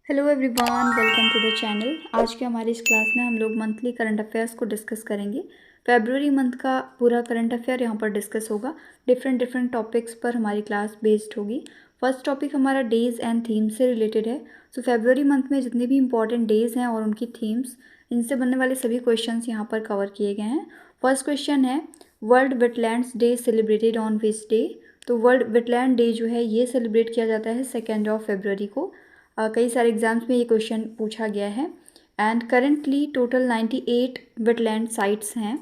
Hello everyone, welcome to the channel. आज के हमारी इस क्लास में हम लोग मंथली करंट अफेयर्स को डिस्कस करेंगे। फेब्रुअरी मंथ का पूरा करंट अफेयर यहाँ पर डिस्कस होगा। डिफरेंट टॉपिक्स पर हमारी क्लास बेस्ड होगी। फर्स्ट टॉपिक हमारा डेज़ एंड थीम्स से रिलेटेड है। सो फेब्रुअरी मंथ में जितने भी इंपॉर्टेंट डेज़ हैं और उनकी थीम्स, इनसे बनने वाले सभी क्वेश्चंस यहाँ पर कवर किए गए हैं। फर्स्ट क्वेश्चन है, world wetlands day celebrated on which day. तो वर्ल्ड वेटलैंड डे जो है ये सेलिब्रेट किया जाता है 2 फरवरी को। कई सारे एग्जाम्स में ये क्वेश्चन पूछा गया है। And currently total 98 wetland sites हैं।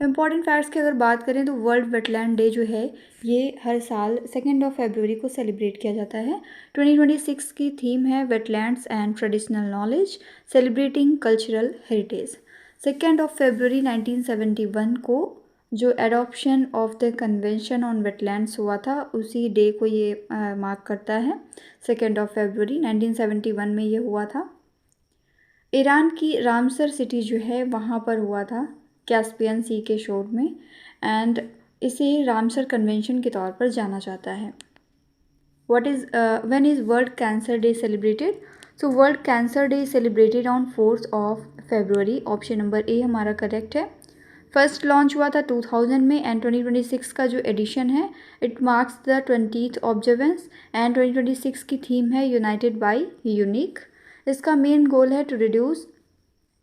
इम्पॉर्टेंट फैक्ट्स की अगर बात करें तो वर्ल्ड वेटलैंड डे जो है ये हर साल 2 फरवरी को सेलिब्रेट किया जाता है। 2026 की थीम है wetlands and traditional knowledge celebrating cultural heritage. 2 फरवरी 1971 को जो adoption of the convention on wetlands हुआ था उसी डे को ये मार्क करता है। 2 फरवरी 1971 में ये हुआ था। ईरान की रामसर सिटी जो है वहाँ पर हुआ था, कैस्पियन सी के शोर में। एंड इसे रामसर कन्वेंशन के तौर पर जाना जाता है। when is World Cancer Day celebrated? So World Cancer Day is celebrated on 4th of February। Option number A हमारा करेक्ट है। फर्स्ट लॉन्च हुआ था 2000 में एंड 2026 का जो एडिशन है it marks the 20th observance. And 2026 की थीम है यूनाइटेड बाय यूनिक। इसका मेन गोल है to reduce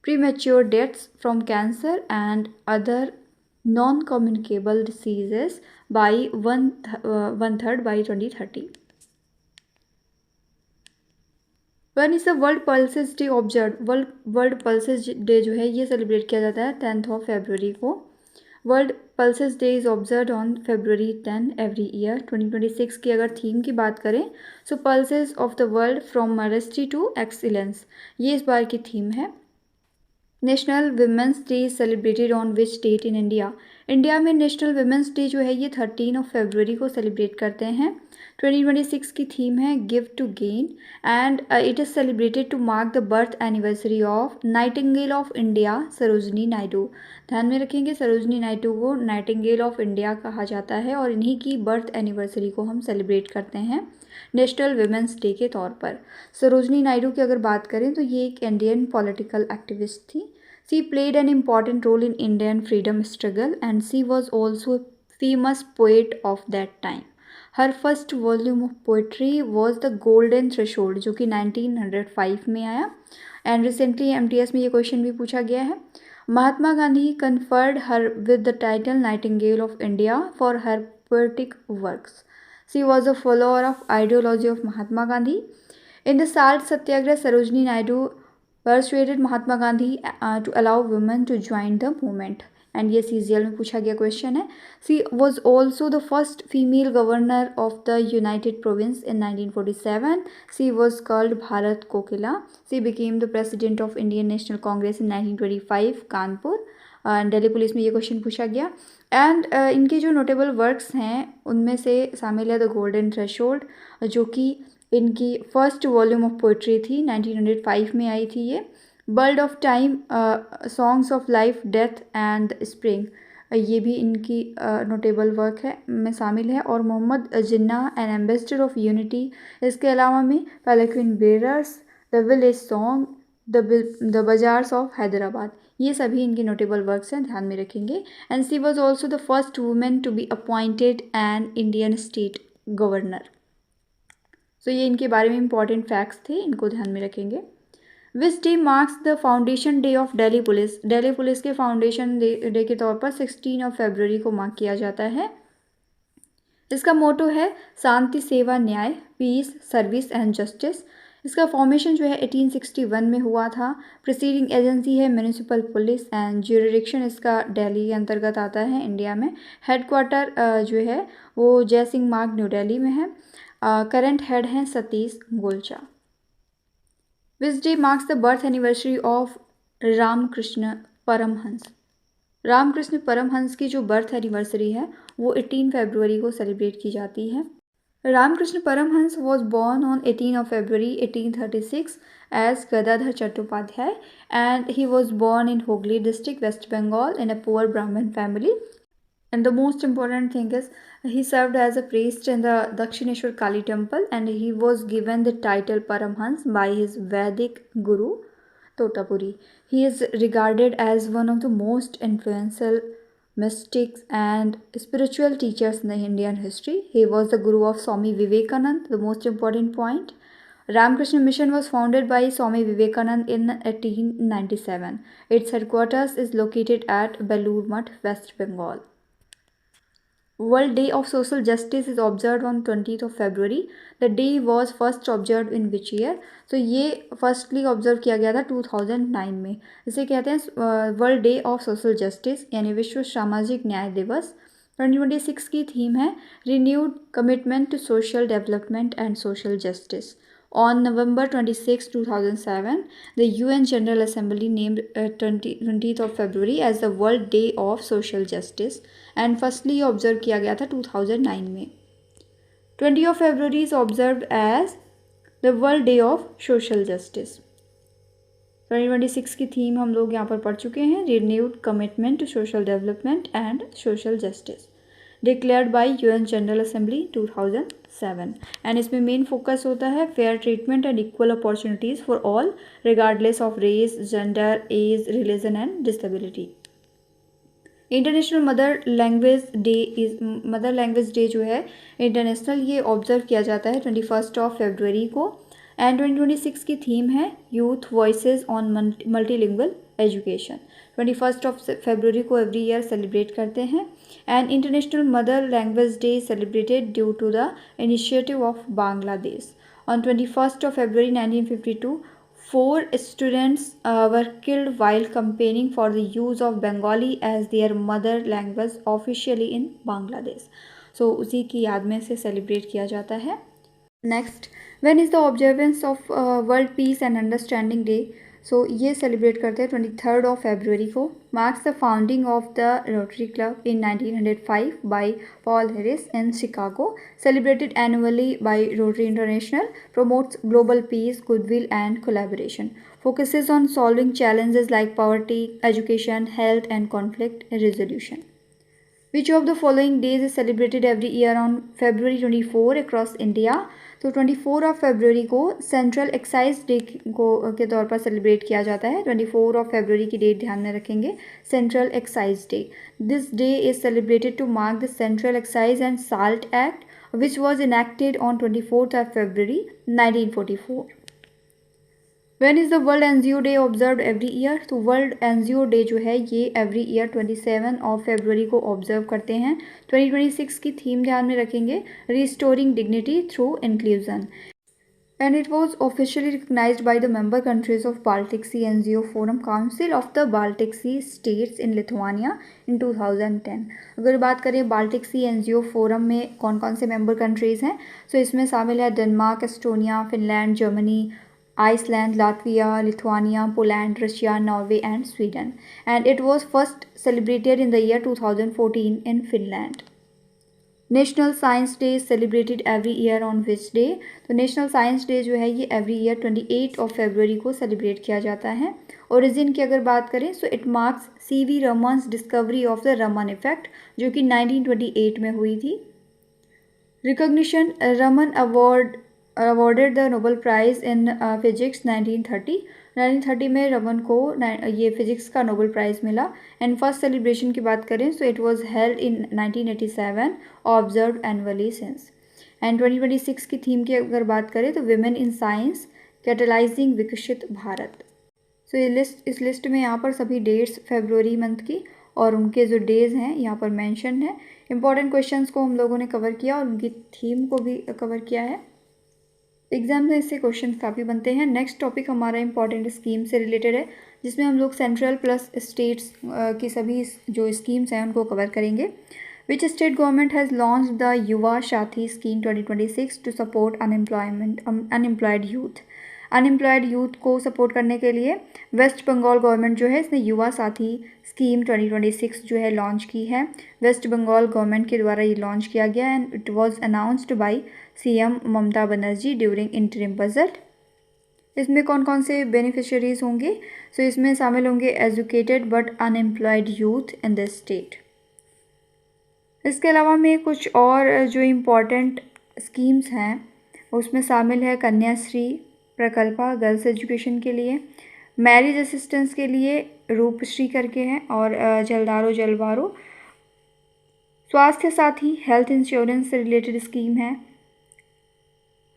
premature deaths from cancer and other non communicable diseases by one third by 2030। One is the world pulses day observe. World pulses day जो है ये celebrate किया जाता है 10 फरवरी को। World pulses day is observe on February 10 every year. 2026 की अगर थीम की बात करें so pulses of the world from modesty to excellence, ये इस बार की थीम है। National women's day is celebrated on which date in India. India में नेशनल वुमेंस डे जो है ये 13 फरवरी को सेलिब्रेट करते हैं। 2026 की थीम है give to gain and it is celebrated to mark the birth anniversary of nightingale of India Sarojini Naidu. ध्यान में रखेंगे, सरोजनी नायडू को नाइटिंगेल ऑफ इंडिया कहा जाता है और इन्हीं की बर्थ एनिवर्सरी को हम सेलिब्रेट करते हैं नेशनल वुमेंस डे के तौर पर। सरोजनी नायडू की अगर बात करें तो ये एक इंडियन पॉलिटिकल एक्टिविस्ट थी। She played an important role in Indian freedom struggle and she was also a famous poet of that time. Her first volume of poetry was The Golden Threshold जो कि 1905 में आया। And recently MTS में ये question भी पूछा गया है। Mahatma Gandhi conferred her with the title Nightingale of India for her poetic works. She was a follower of ideology of Mahatma Gandhi. In the Salt Satyagrah, Sarojini Naidu persuaded Mahatma Gandhi to allow women to join the movement। And ये CGL में पूछा गया question है। She was also the first female governor of the United Province in 1947। She was called Bharat Kokila. She became the president of Indian National Congress in 1925 Kanpur. Delhi police में ये question पूछा गया। And इनके जो नोटेबल वर्क्स हैं उनमें से शामिल है द गोल्डन थ्रेशोल्ड जो कि इनकी फर्स्ट वॉल्यूम ऑफ पोइट्री थी, 1905 में आई थी ये। Bird of time, songs of life, death and spring, ये भी इनकी नोटेबल वर्क है में शामिल है। और Mohammad Jinnah an ambassador of unity, इसके अलावा में palanquin bearers, the village song, the bazaars of Hyderabad, ये सभी इनके नोटेबल वर्क्स हैं, ध्यान में रखेंगे। And she was also the first women to be appointed an Indian state governor. तो ये इनके बारे में इंपॉर्टेंट फैक्ट्स थे, इनको ध्यान में रखेंगे। विच day marks the foundation day of Delhi police. Delhi police के फाउंडेशन डे के तौर पर 16 फरवरी को मार्क किया जाता है। इसका मोटो है शांति, सेवा, न्याय, पीस, सर्विस एंड जस्टिस। इसका फॉर्मेशन जो है 1861 में हुआ था। प्रिसीडिंग एजेंसी है म्यूनिसिपल पुलिस एंड ज्यूरिडिक्शन इसका दिल्ली के अंतर्गत आता है इंडिया में। हेडक्वार्टर जो है वो जय सिंह मार्ग न्यू दिल्ली में है। करंट हेड हैं Satish Golcha. Which day marks the birth anniversary of Ramakrishna Paramahamsa. Ramakrishna Paramahamsa की जो बर्थ एनिवर्सरी है वो 18 फरवरी को सेलिब्रेट की जाती है। Ramakrishna Paramahamsa was born on 18 February 1836 as Gadadhar Chattopadhyay and he was born in Hooghly district West Bengal in a poor Brahmin family. And the most important thing is he served as a priest in the Dakshineshwar Kali temple, and he was given the title Paramhans by his Vedic guru Totapuri. He is regarded as one of the most influential mystics and spiritual teachers in the Indian history. He was the guru of Swami Vivekanand. The most important point, Ramakrishna Mission was founded by Swami Vivekanand in 1897. Its headquarters is located at Belur Math, West Bengal. World Day of Social Justice is observed on 20th of February. The day was first observed in which year? तो ये firstly observe किया गया था 2009 में. इसे कहते हैं world day of social justice यानी विश्व सामाजिक न्याय दिवस. 2026 की थीम है renewed commitment to social development and social justice. On November 26, 2007, the UN General Assembly named 20th of February as the World Day of Social Justice and firstly observed किया गया था 2009 में. 20th of February is observed as the World Day of Social Justice. 2026 की theme हम लोग यहाँ पर पढ़ चुके हैं, Renewed Commitment to Social Development and Social Justice, declared by UN general assembly 2007. And इसमें मेन फोकस होता है fair treatment and equal opportunities for all regardless of race, gender, age, religion and disability. International mother language day जो है international, ये observe किया जाता है 21 of February को. एंड 2026 की थीम है youth voices on multilingual education. 21 of February को एवरी ईयर सेलिब्रेट करते हैं. And international mother language day celebrated due to the initiative of Bangladesh. On 21 of February 1952, 4 students were killed while campaigning for the use of Bengali as their mother language officially in Bangladesh. So उसी की याद में से celebrate किया जाता है. Next, when is the observance of world peace and understanding day. So ये celebrate करते हैं 23rd ऑफ फरवरी को. Marks the founding of the Rotary Club in 1905 by Paul Harris in Chicago. Celebrated annually by Rotary International. Promotes global peace, goodwill and collaboration. Focuses on solving challenges like poverty, education, health and conflict resolution. Which of the following days is celebrated every year on February 24 across India? तो 24 of February को central excise day के तौर पर celebrate किया जाता है. 24 of फरवरी की date ध्यान में रखेंगे, central excise day. This day is celebrated to mark the central excise and salt act which was enacted on 24 of February 1944. When is the World NGO Day observed every year? तो world NGO day जो है ये every year 27 of February को observe करते हैं. 2026 की theme ध्यान में रखेंगे, restoring dignity through inclusion. And it was officially recognized by the member countries of Baltic Sea NGO Forum Council of the Baltic Sea States in Lithuania in 2010. अगर बात करें बाल्टिक सी NGO फोरम में कौन कौन से मेंबर कंट्रीज़ हैं, तो इसमें शामिल है Denmark, Estonia, Finland, Germany, Iceland, Latvia, Lithuania, Poland, Russia, Norway and Sweden. And it was first celebrated in the year 2014 in Finland. National Science Day is celebrated every year on which day? तो national science day जो है ये every year 28 of February को celebrate किया जाता है. Origin की अगर बात करें तो it marks C.V. Raman's discovery of the Raman effect जो कि 1928 में हुई थी. Recognition, Raman awarded the Nobel Prize in Physics 1930. 1930 में रमन को ये फिजिक्स का नोबेल प्राइज़ मिला. एंड फर्स्ट सेलिब्रेशन की बात करें तो it was held in 1987, observe annually since. And 2026 की थीम की अगर बात करें तो विमेन इन साइंस कैटलाइजिंग विकसित भारत. सो ये इस लिस्ट में यहाँ पर सभी डेट्स फरवरी मंथ की और उनके जो डेज़ हैं यहाँ पर मैंशन है. इंपॉर्टेंट क्वेश्चंस को हम लोगों ने कवर किया और उनकी थीम को भी कवर किया है. एग्जाम में इससे क्वेश्चन काफ़ी बनते हैं. नेक्स्ट टॉपिक हमारा इंपॉर्टेंट स्कीम से रिलेटेड है जिसमें हम लोग सेंट्रल प्लस स्टेट्स की सभी जो स्कीम्स हैं उनको कवर करेंगे. Which state government has launch the Yuva Sathi scheme 2026 to support unemployed youth. Unemployed youth को सपोर्ट करने के लिए वेस्ट बंगाल गवर्नमेंट जो है इसने युवा साथी स्कीम 2026 जो है लॉन्च की है. वेस्ट बंगाल गवर्नमेंट के द्वारा ये लॉन्च किया गया and it was announced by CM Mamata Banerjee during interim budget. इसमें कौन कौन से बेनिफिशियरीज होंगे? सो इसमें शामिल होंगे educated but unemployed youth in this state. इसके अलावा में कुछ और जो इम्पोर्टेंट स्कीम्स हैं उसमें शामिल है कन्याश्री प्रकल्पा गर्ल्स एजुकेशन के लिए, मैरिज असिस्टेंस के लिए रूपश्री करके हैं, और जलदारो जलवारो, स्वास्थ्य साथी हेल्थ इंश्योरेंस से रिलेटेड स्कीम है,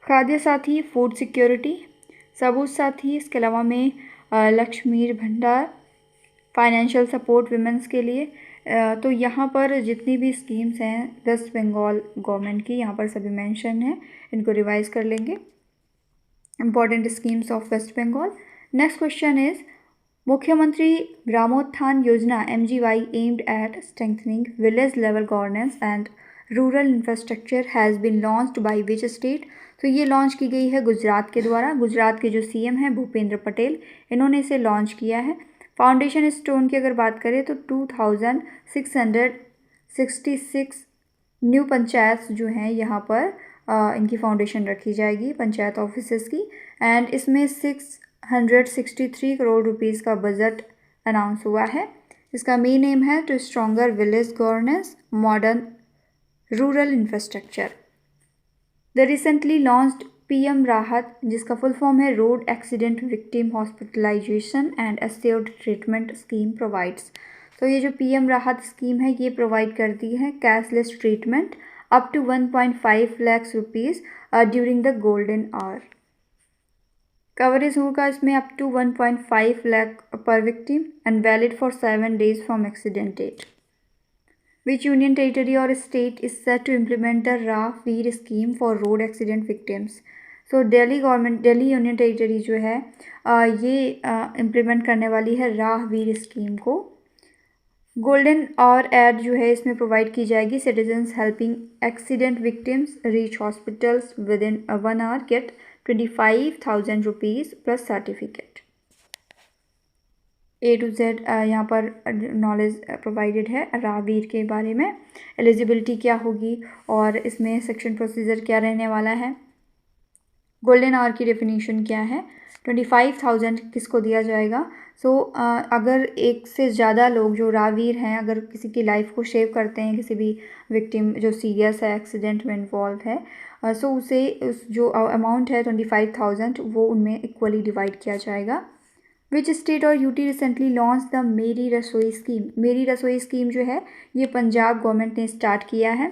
खाद्य साथी फूड सिक्योरिटी, सबूत साथी, इसके अलावा में लक्ष्मी भंडार फाइनेंशियल सपोर्ट वुमेंस के लिए। तो यहाँ पर जितनी भी स्कीम्स हैं वेस्ट बंगाल गवर्नमेंट की यहाँ पर सभी मेंशन है, इनको रिवाइज कर लेंगे। Important schemes of West Bengal. Next question is Mukhyamantri Gramotthan Yojana MGY aimed at strengthening village level governance and rural infrastructure has been launched by which state. तो ये लॉन्च की गई है गुजरात के द्वारा। गुजरात के जो CM हैं भूपेंद्र पटेल, इन्होंने इसे लॉन्च किया है। फाउंडेशन स्टोन की अगर बात करें तो 2666 न्यू पंचायत जो हैं यहाँ पर इनकी फाउंडेशन रखी जाएगी पंचायत ऑफिसेस की, एंड इसमें 663 करोड़ रुपीस का बजट अनाउंस हुआ है। इसका मेन एम है to stronger village governance, modern rural infrastructure. The recently launched PM Rahat, जिसका फुल फॉर्म है road accident victim hospitalization and assisted treatment scheme provides. तो ये जो PM राहत स्कीम है ये प्रोवाइड करती है cashless treatment up to 1.5 lakh rupees during the golden hour. Coverage होगा इसमें up to 1.5 lakh per victim and valid for 7 days from accident date. Which union territory or state is set to implement the Raah-Veer scheme for road accident victims? So Delhi government, Delhi union territory जो है ये implement करने वाली है Rahveer scheme को। Golden hour aid जो है इसमें प्रोवाइड की जाएगी। Citizens helping accident victims reach hospitals within 1 hour get 25,000 rupees plus certificate. A to Z यहाँ पर नॉलेज प्रोवाइडेड है राह-वीर के बारे में। एलिजिबिलिटी क्या होगी और इसमें सेक्शन प्रोसीजर क्या रहने वाला है, गोल्डन आवर की डेफिनेशन क्या है, 25,000 किसको दिया जाएगा। अगर एक से ज़्यादा लोग जो राह-वीर हैं अगर किसी की लाइफ को सेव करते हैं, किसी भी विक्टिम जो सीरियस है एक्सीडेंट में इन्वॉल्व है, उसे उस जो अमाउंट है 25,000 वो उनमें इक्वली डिवाइड किया जाएगा। विच स्टेट और UT रिसेंटली लॉन्च द मेरी रसोई स्कीम। मेरी रसोई स्कीम जो है ये पंजाब गवर्नमेंट ने स्टार्ट किया है।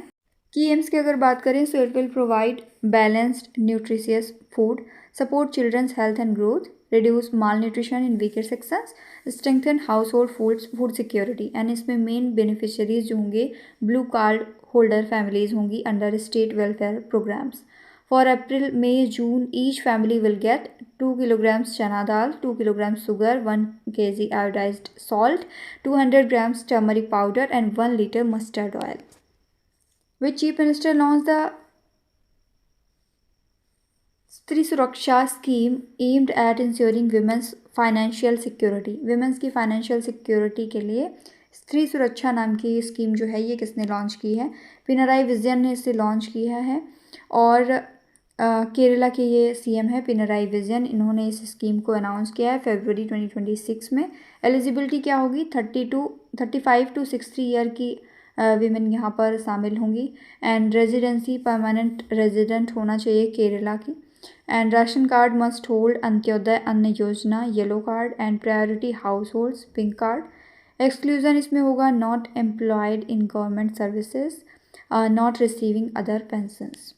की एम्स की अगर बात करें so it will provide balanced nutritious food, support children's health and growth, reduce malnutrition in weaker sections, strengthen household food security. And इसमें मेन बेनिफिशरीज जो होंगे ब्लू कार्ड होल्डर फैमिलीज होंगी under state welfare programmes. For April, May, June, each family will get 2 kilograms chana dal, 2 kilograms sugar, 1 kg iodized salt, 200 grams turmeric powder and 1 liter mustard oil. Which Chief Minister launched the स्त्री सुरक्षा scheme aimed at ensuring women's financial security। women's की financial security के लिए स्त्री सुरक्षा नाम की scheme जो है ये किसने लॉन्च की है, पिनराई विजयन ने इसे लॉन्च किया है। और केरला के ये CM है पिनराई विजयन, इन्होंने इस स्कीम को अनाउंस किया है फरवरी 2026 में। एलिजिबिलिटी क्या होगी, 35 to 63 ईयर की वीमेन यहाँ पर शामिल होंगी, एंड रेजिडेंसी परमानेंट रेजिडेंट होना चाहिए केरला की, and ration card must hold Antyodaya Anna Yojana yellow card and priority households pink card. Exclusion इसमें होगा not employed in government services, not receiving other pensions.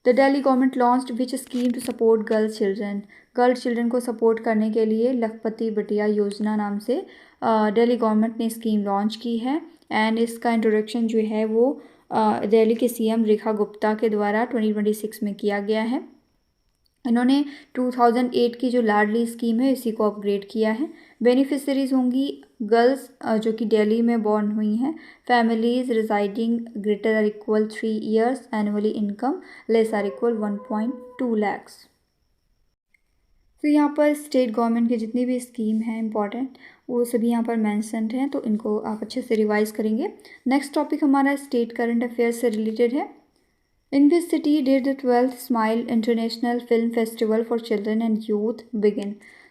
The Delhi government launched which scheme to support girls children. Girls children को support करने के लिए लखपति बिटिया योजना नाम से Delhi government ने scheme launch की है, एंड इसका इंट्रोडक्शन जो है वो दिल्ली के CM रेखा गुप्ता के द्वारा 2026 में किया गया है। इन्होंने 2008 की जो लाडली स्कीम है इसी को अपग्रेड किया है। बेनिफिशरीज होंगी गर्ल्स जो कि दिल्ली में बॉर्न हुई हैं, families residing greater or equal 3 years annually income less or equal 1.2 lakhs। तो यहाँ पर स्टेट गवर्नमेंट की जितनी भी स्कीम हैं इंपॉर्टेंट वो सभी यहाँ पर मैंशनड हैं, तो इनको आप अच्छे से रिवाइज करेंगे। नेक्स्ट टॉपिक हमारा स्टेट करंट अफेयर्स से रिलेटेड है। In which city did the 12th Smile International Film Festival for Children and Youth begin?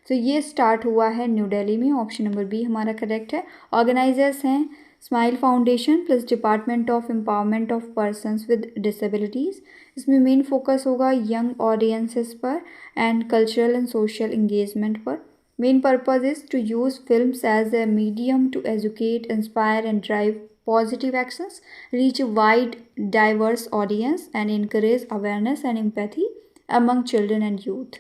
तो ये स्टार्ट हुआ है न्यू दिल्ली में, ऑप्शन नंबर B हमारा करेक्ट है। ऑर्गेनाइजर्स हैं Smile Foundation plus department of empowerment of persons with disabilities. इसमें main focus होगा यंग ऑडियंसेस पर and cultural and social engagement पर। Main purpose is to use films as a medium to educate, inspire and drive positive actions, reach a wide, diverse audience, and encourage awareness and empathy among children and youth.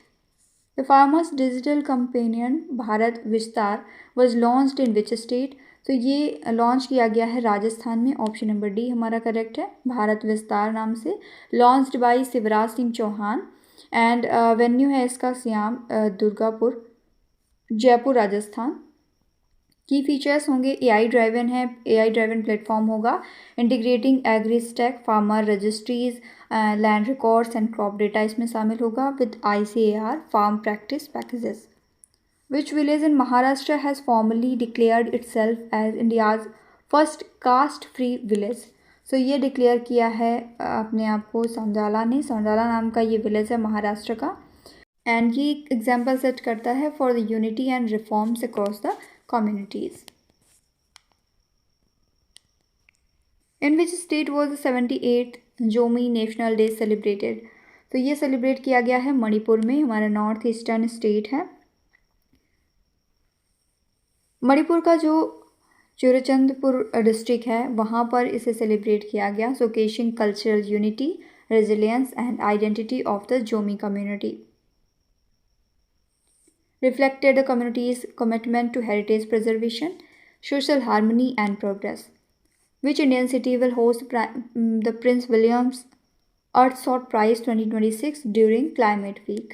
The Farmers Digital Companion Bharat Vistar was launched in which state? तो ये launch किया गया है राजस्थान में। Option number D हमारा correct है, भारत विस्तार नाम से। Launched by Shivraj Singh Chouhan and venue है इसका सियाम दुर्गापुर, जयपुर, राजस्थान। की फीचर्स होंगे एआई ड्राइवन है, एआई ड्राइवन प्लेटफॉर्म होगा, integrating AgriStack, farmer registries, land records and crop data इसमें शामिल होगा with ICAR farm practice packages. Which village in Maharashtra has formally declared itself as India's first caste free village. So ये declare किया है अपने आप को सौंजाला ने। सौंजाला नाम का ये विलेज है महाराष्ट्र का, एंड ये एग्जाम्पल सेट करता है for the unity and reforms across the communities. In which state was the 78th Zomi national day celebrated? तो ये सेलिब्रेट किया गया है मणिपुर में, हमारा नॉर्थ ईस्टर्न स्टेट है। मणिपुर का जो चुरचंदपुर डिस्ट्रिक्ट है वहाँ पर इसे सेलिब्रेट किया गया, showcasing cultural unity, resilience and identity of the Zomi community. Reflected the community's commitment to heritage preservation, social harmony and progress. Which Indian city will host the Prince William's Earthshot Prize 2026 during Climate Week?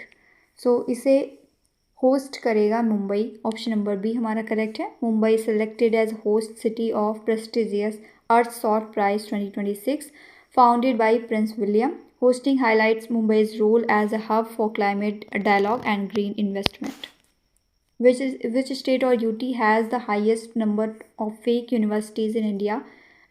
So इसे host करेगा Mumbai. Option number B हमारा correct है। Mumbai selected as host city of prestigious Earthshot Prize 2026 founded by Prince William. Hosting highlights Mumbai's role as a hub for climate dialogue and green investment. Which state or UT has the highest number of fake universities in India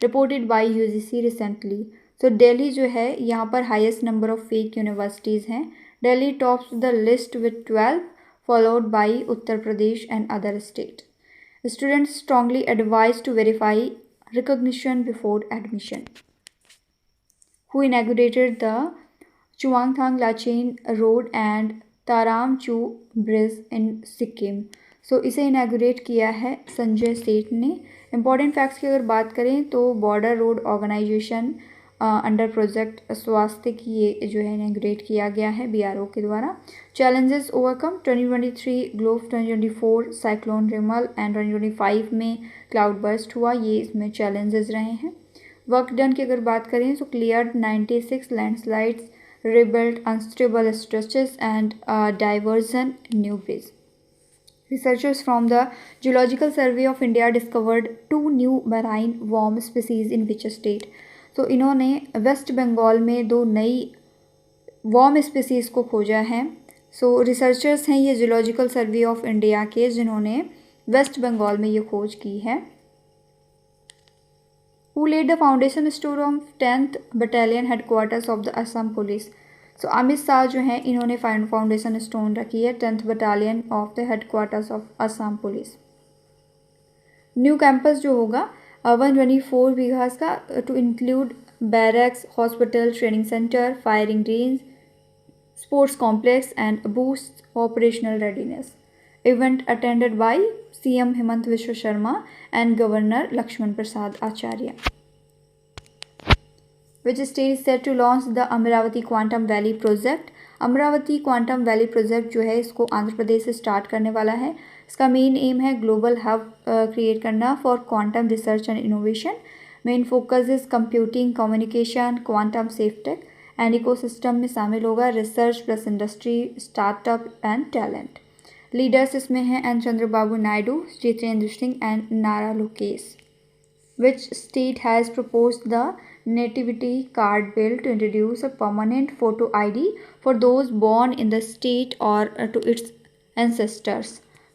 reported by UGC recently? So Delhi जो है यहाँ पर highest number of fake universities हैं। Delhi tops the list with 12 followed by Uttar Pradesh and other state. Students strongly advised to verify recognition before admission. Who inaugurated the Chuangthang Lachen Road and Taram चू bridge इन सिक्किम? सो इसे inaugurate किया है संजय सेठ ने। Important facts की अगर बात करें तो border road organisation under project Swasthya की ये जो है इनागुरेट किया गया है BRO के द्वारा। Challenges overcome 2023 globe 2024 cyclone Rimmel and 2025 में क्लाउड बर्स्ट हुआ, ये इसमें चैलेंजेस रहे हैं। वर्क डन की अगर बात करें तो cleared 96 landslides, rebuilt unstable stretches and diversion new bridge. Researchers from the Geological Survey of India discovered 2 new marine worm species in which state? तो इन्होंने वेस्ट बंगाल में 2 नई वर्म स्पीसीज़ को खोजा है। सो रिसर्चर्स हैं ये जियोलॉजिकल सर्वे ऑफ इंडिया के, जिन्होंने वेस्ट बंगाल में ये खोज की है। Who laid the foundation stone of 10th Battalion headquarters of the Assam Police? So Amit Shah जो हैं इन्होंने फाउंडेशन स्टोन रखी है 10th Battalion of the headquarters of Assam Police. New campus जो होगा 124 बीघास का to include barracks, hospital, training centre, firing range, sports complex and boost operational readiness. Event attended by CM Hemant Vishwa Sharma and Governor Lakshman Prasad Acharya. Which state is set to launch the Amaravati Quantum Valley Project? Amravati quantum valley project जो है इसको आंध्र प्रदेश से start करने वाला है। इसका main aim है global hub create करना for quantum research and innovation. Main focus is computing, communication, quantum safe tech and ecosystem में शामिल होगा research plus industry, startup and talent. Leaders इसमें हैं N Chandrababu Naidu, Jitendra Singh and Nara Lokesh. Which state has proposed the Nativity Card Bill to introduce a permanent photo ID for those born in the state or to its ancestors?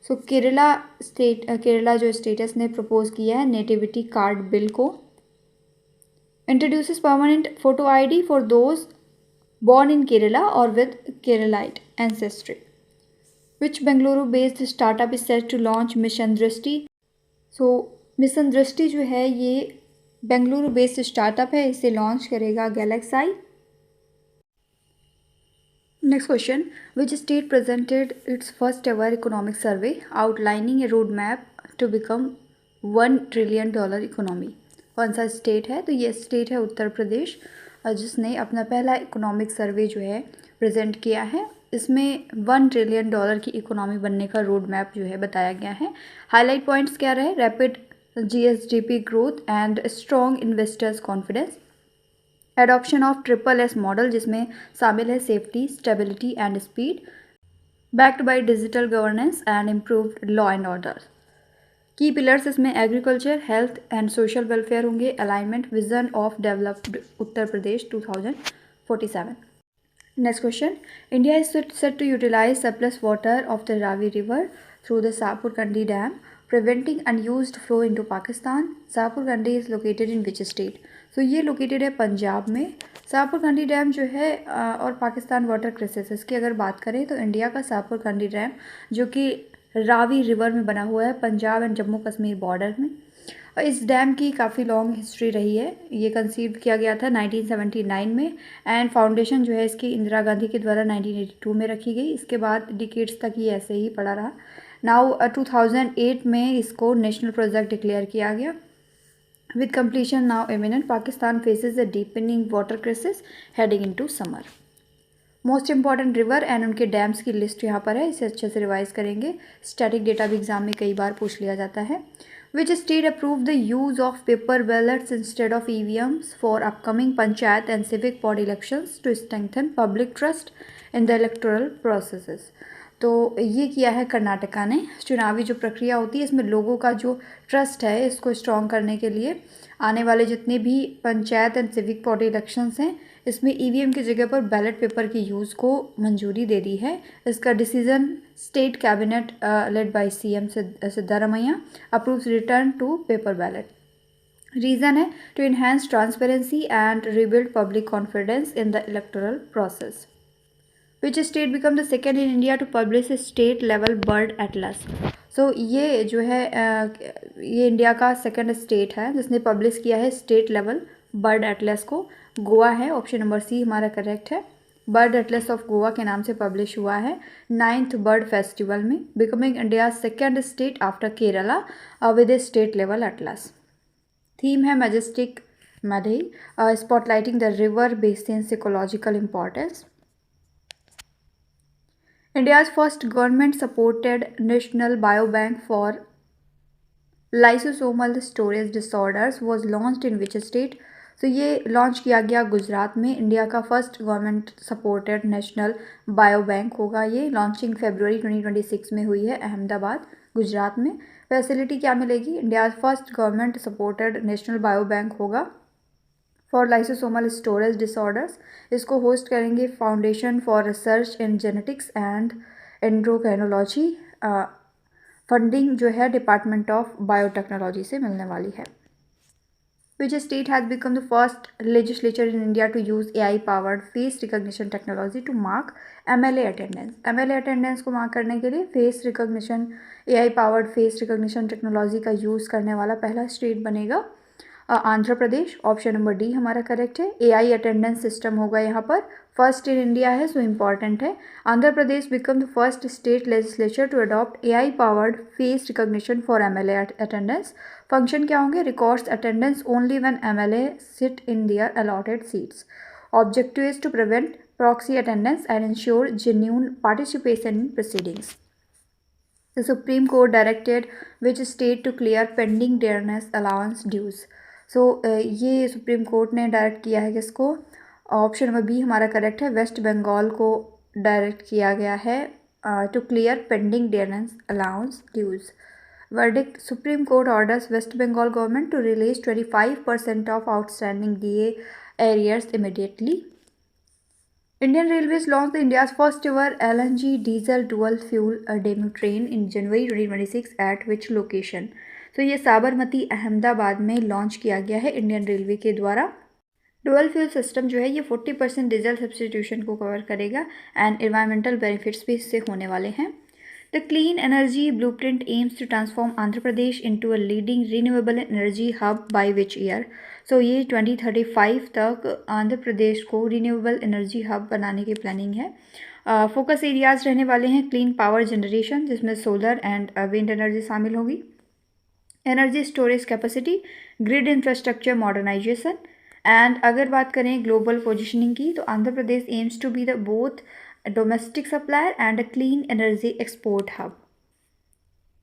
So Kerala जो status ने propose किया है nativity card bill को, introduces permanent photo ID for those born in Kerala or with Keralite ancestry. Which Bengaluru-based startup is set to launch Mission Drishti? So mission दृष्टि जो है ये Bengaluru based startup है, इसे लॉन्च करेगा GalaxEye. Next question, which state presented its first ever economic survey outlining a road map to become $1 trillion economy. कौन सा state है? तो ये स्टेट है उत्तर प्रदेश, जिसने अपना पहला इकोनॉमिक सर्वे जो है प्रेजेंट किया है। इसमें $1 ट्रिलियन की इकोनॉमी बनने का रोड मैप जो है बताया गया है। हाईलाइट पॉइंट्स क्या रहे? Rapid GSDP growth and strong investors confidence, adoption of SSS model जिसमें शामिल है safety, stability and speed, backed by digital governance and improved law and order. की पिलर्स इसमें agriculture, health and social welfare होंगे। Alignment vision of developed Uttar Pradesh 2047। Next question, India is set to utilise surplus water of the Ravi river through the Shahpur Kandi dam preventing unused flow into Pakistan. शाहपुर-कंडी is located in which state? तो ये located है पंजाब में। शाहपुर-कंडी dam जो है और Pakistan water crisis की अगर बात करें तो इंडिया का शाहपुर-कंडी डैम जो कि रावी रिवर में बना हुआ है पंजाब एंड जम्मू कश्मीर बॉर्डर में। और इस डैम की काफ़ी लॉन्ग हिस्ट्री रही है। ये कंसीव किया गया था 1979 में एंड फाउंडेशन जो है इसकी इंदिरा गांधी के द्वारा 1982 में रखी गई। इसके बाद डिकेड्स तक ये ऐसे ही पड़ा रहा। नाउ 2008 में इसको नेशनल प्रोजेक्ट डिक्लेयर किया गया। With completion now imminent, Pakistan faces a deepening water crisis heading into summer. Most important river and उनके डैम्स की लिस्ट यहाँ पर है, इसे अच्छे से रिवाइज करेंगे। स्टैटिक डेटा भी एग्जाम में कई बार पूछ लिया जाता है। Which state approve the use of paper ballots instead of EVMs for upcoming panchayat and civic body elections to strengthen public trust in the electoral processes? तो ये किया है कर्नाटका ने। चुनावी जो प्रक्रिया होती है इसमें लोगों का जो ट्रस्ट है इसको स्ट्रॉन्ग करने के लिए आने वाले जितने भी panchayat and civic body elections हैं इसमें EVM की जगह पर बैलेट पेपर की यूज़ को मंजूरी दे दी है। इसका decision state cabinet led by CM Siddaramaiah approves return to paper ballot. Reason है to enhance transparency and rebuild public confidence in the electoral process. Which state become the second in India to publish state level bird atlas? So ये जो है ये India का second state है जिसने publish किया है स्टेट लेवल बर्ड एटलस को। गोवा है, ऑप्शन नंबर C हमारा करेक्ट है। बर्ड एटलस ऑफ गोवा के नाम से पब्लिश हुआ है 9th बर्ड फेस्टिवल में, becoming India second state after Kerala with a state level atlas. Theme है majestic Mhadei, spotlighting the river basins ecological importance. India's first government-supported national biobank for lysosomal storage disorders was launched in which state? तो ये launch किया गया गुजरात में। India का first government supported national bio bank होगा। ये launching February 2026 में हुई है अहमदाबाद गुजरात में। फैसिलिटी क्या मिलेगी? India first government supported national bio bank होगा फॉर लाइसोसोमल स्टोरेज डिसऑर्डर्स। इसको होस्ट करेंगे foundation for research in genetics and endocrinology. Funding जो है डिपार्टमेंट ऑफ बायोटेक्नोलॉजी से मिलने वाली है। Which state has become the first legislature in India to use AI powered face recognition technology to mark MLA attendance? MLA attendance को मार्क करने के लिए face recognition AI powered face recognition technology का यूज़ करने वाला पहला स्टेट बनेगा Andhra Pradesh. Option number D हमारा करेक्ट है। AI अटेंडेंस सिस्टम होगा यहाँ पर, फर्स्ट इन इंडिया है सो इम्पॉर्टेंट है। Andhra Pradesh become the first state legislature to adopt AI powered face recognition for MLA attendance. Function क्या होंगे? Records attendance only when MLA sit in their allotted seats. Objective is to prevent proxy attendance and ensure genuine participation in proceedings. The Supreme Court directed which state to clear pending dearness allowance dues? So ये supreme court ने direct किया है किसको? Option number B हमारा correct है। West Bengal को direct किया गया है to clear pending dearness allowance dues. Verdict, supreme court orders west Bengal government to release 25% of outstanding DA arrears immediately. Indian Railways launched India's first ever LNG diesel dual fuel demo train in January 2026 at which location? तो ये साबरमती अहमदाबाद में launch किया गया है Indian railway के द्वारा। Dual fuel system जो है ये 40% डीजल सब्सटीट्यूशन को कवर करेगा एंड एनवायरमेंटल बेनिफिट्स भी इससे होने वाले हैं। The Clean Energy Blueprint aims to transform Andhra Pradesh into a leading renewable energy hub by which year? So ये 2035 तक आंध्र प्रदेश को रिन्यूएबल एनर्जी हब बनाने की प्लानिंग है. फोकस एरियाज रहने वाले हैं क्लीन पावर जनरेशन, जिसमें सोलर एंड विंड एनर्जी शामिल होगी, energy storage capacity, grid infrastructure modernisation. And अगर बात करें ग्लोबल पोजिशनिंग की, तो Andhra Pradesh aims to be the both a domestic supplier and a clean energy export hub.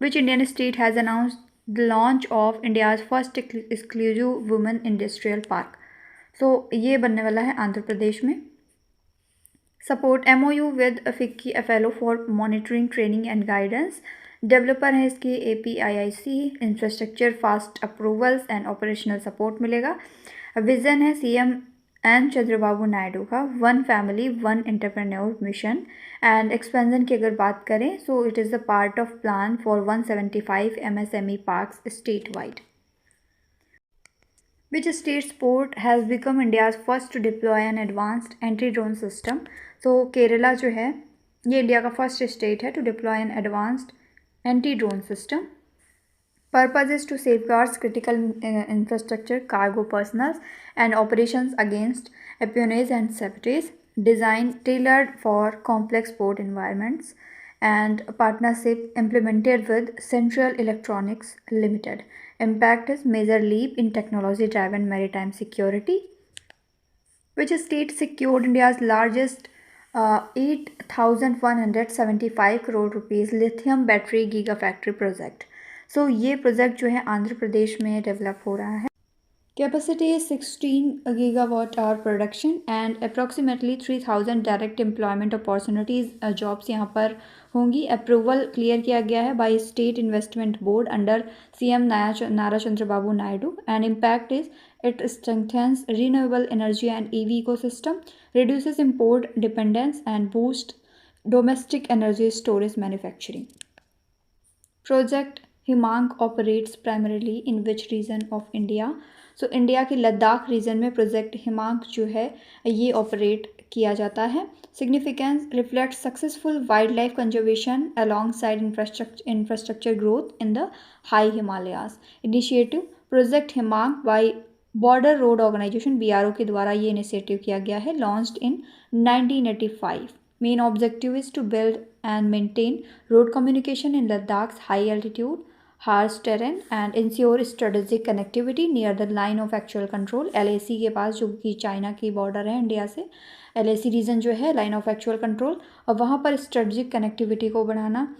Which Indian state has announced the launch of India's first exclusive women industrial park? So ये बनने वाला है आंध्र प्रदेश में. Support MOU with FICCI FLO for monitoring, training and guidance. Developer है इसकी APIIC. Infrastructure fast approvals and operational support मिलेगा. Vision है CM and Chandrababu Naidu का, one family one entrepreneur mission. And expansion की अगर बात करें, so it is the part of plan for 175 MSME parks state wide. Which state sport has become India's first to deploy an advanced anti drone system? So Kerala जो है ये India का first state है to deploy an advanced anti drone system. Purpose is to safeguard critical infrastructure, cargo personnel, and operations against espionage and sabotage. Design tailored for complex port environments, and partnership implemented with Central Electronics Limited. Impact is major leap in technology-driven maritime security. Which state secured India's largest 8,175 crore rupees lithium battery gigafactory project? सो ये project जो है आंध्र प्रदेश में develop हो रहा है. Capacity is 16 gigawatt hour production and approximately 3,000 direct employment opportunities jobs यहाँ पर होंगी. अप्रूवल क्लियर किया गया है by state investment board under CM Nara Chandrababu Naidu. And impact is it strengthens renewable energy and EV ecosystem, reduces import dependence and boost domestic energy storage manufacturing. Project Himank operates primarily in which region of India? So India के Ladakh region में project हिमांक जो है ये operate किया जाता है. Significance reflect successful wildlife conservation alongside infrastructure growth in the high Himalayas. Initiative project Himank by border road organisation BRO के द्वारा ये इनिशिएटिव किया गया है, launched in 1985. Main objective is to build and maintain road communication in Ladakh's high altitude, harsh terrain and ensure strategic connectivity near the line of actual control. LAC के पास, जो कि China की बॉर्डर है India से, LAC reason जो है line of actual control, और वहाँ पर स्ट्रेटजिक कनेक्टिविटी को बढ़ाना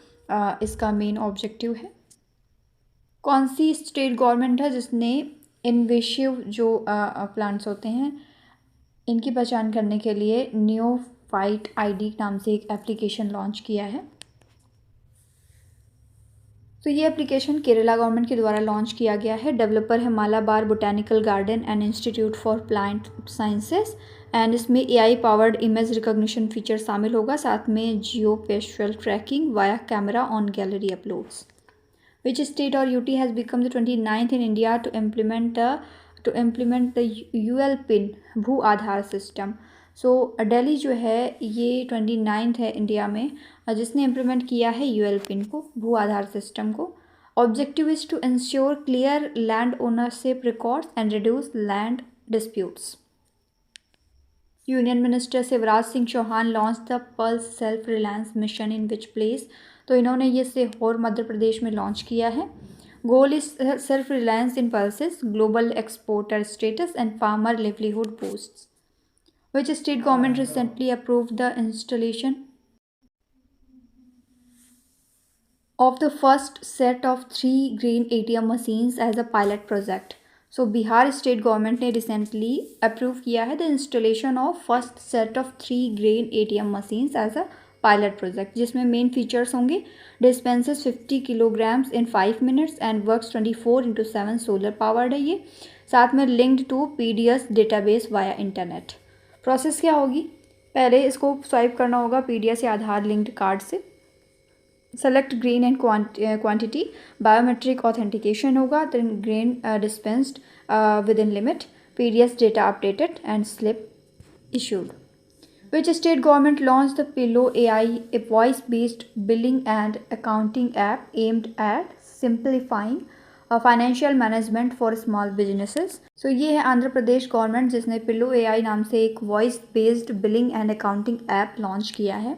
इसका मेन ऑब्जेक्टिव है. कौन सी स्टेट गवर्नमेंट है जिसने इन्वेसिव जो प्लांट्स होते हैं इनकी पहचान करने के लिए न्योफाइट ID नाम से एक एप्लीकेशन लॉन्च किया है? तो ये एप्लीकेशन केरला गवर्नमेंट के द्वारा लॉन्च किया गया है. डेवलपर है Malabar botanical garden and institute for plant sciences. And इसमें AI powered image recognition feature शामिल होगा, साथ में geospatial tracking via camera on gallery uploads. Which state और UT has become the 29th in India to implement the UL PIN भू Aadhaar system? सो दिल्ली जो है ये 29th है इंडिया में जिसने इम्प्लीमेंट किया है UL PIN को, भू आधार सिस्टम को. Objective is to ensure clear land ownership records and reduce land disputes. Union minister Shivraj Singh Chouhan launch the pulse self reliance mission in which place? तो इन्होंने ये सीहोर मध्य प्रदेश में लॉन्च किया है. Goal is self reliance in pulses, global exporter status and farmer livelihood boosts. Which state government recently approved the installation of the first set of 3 green ATM machines as a pilot project? So Bihar state government ने recently approve किया है the installation of first set of 3 grain ATM machines as a pilot project, जिसमें main features होंगे dispenses 50 kilograms in 5 minutes and works 24/7 solar powered है ये, साथ में linked to PDS database via internet. Process क्या होगी? पहले इसको स्वाइप करना होगा PDS या आधार लिंक्ड कार्ड से. Select grain and quantity, biometric authentication होगा, then grain dispensed within limit, PDS data updated and slip issued. Which state government launched the Pillow AI, a voice-based billing and accounting app aimed at simplifying financial management for small businesses? So ये है Andhra Pradesh government जिसने Pillo AI नाम से एक voice based billing and accounting app launch किया है.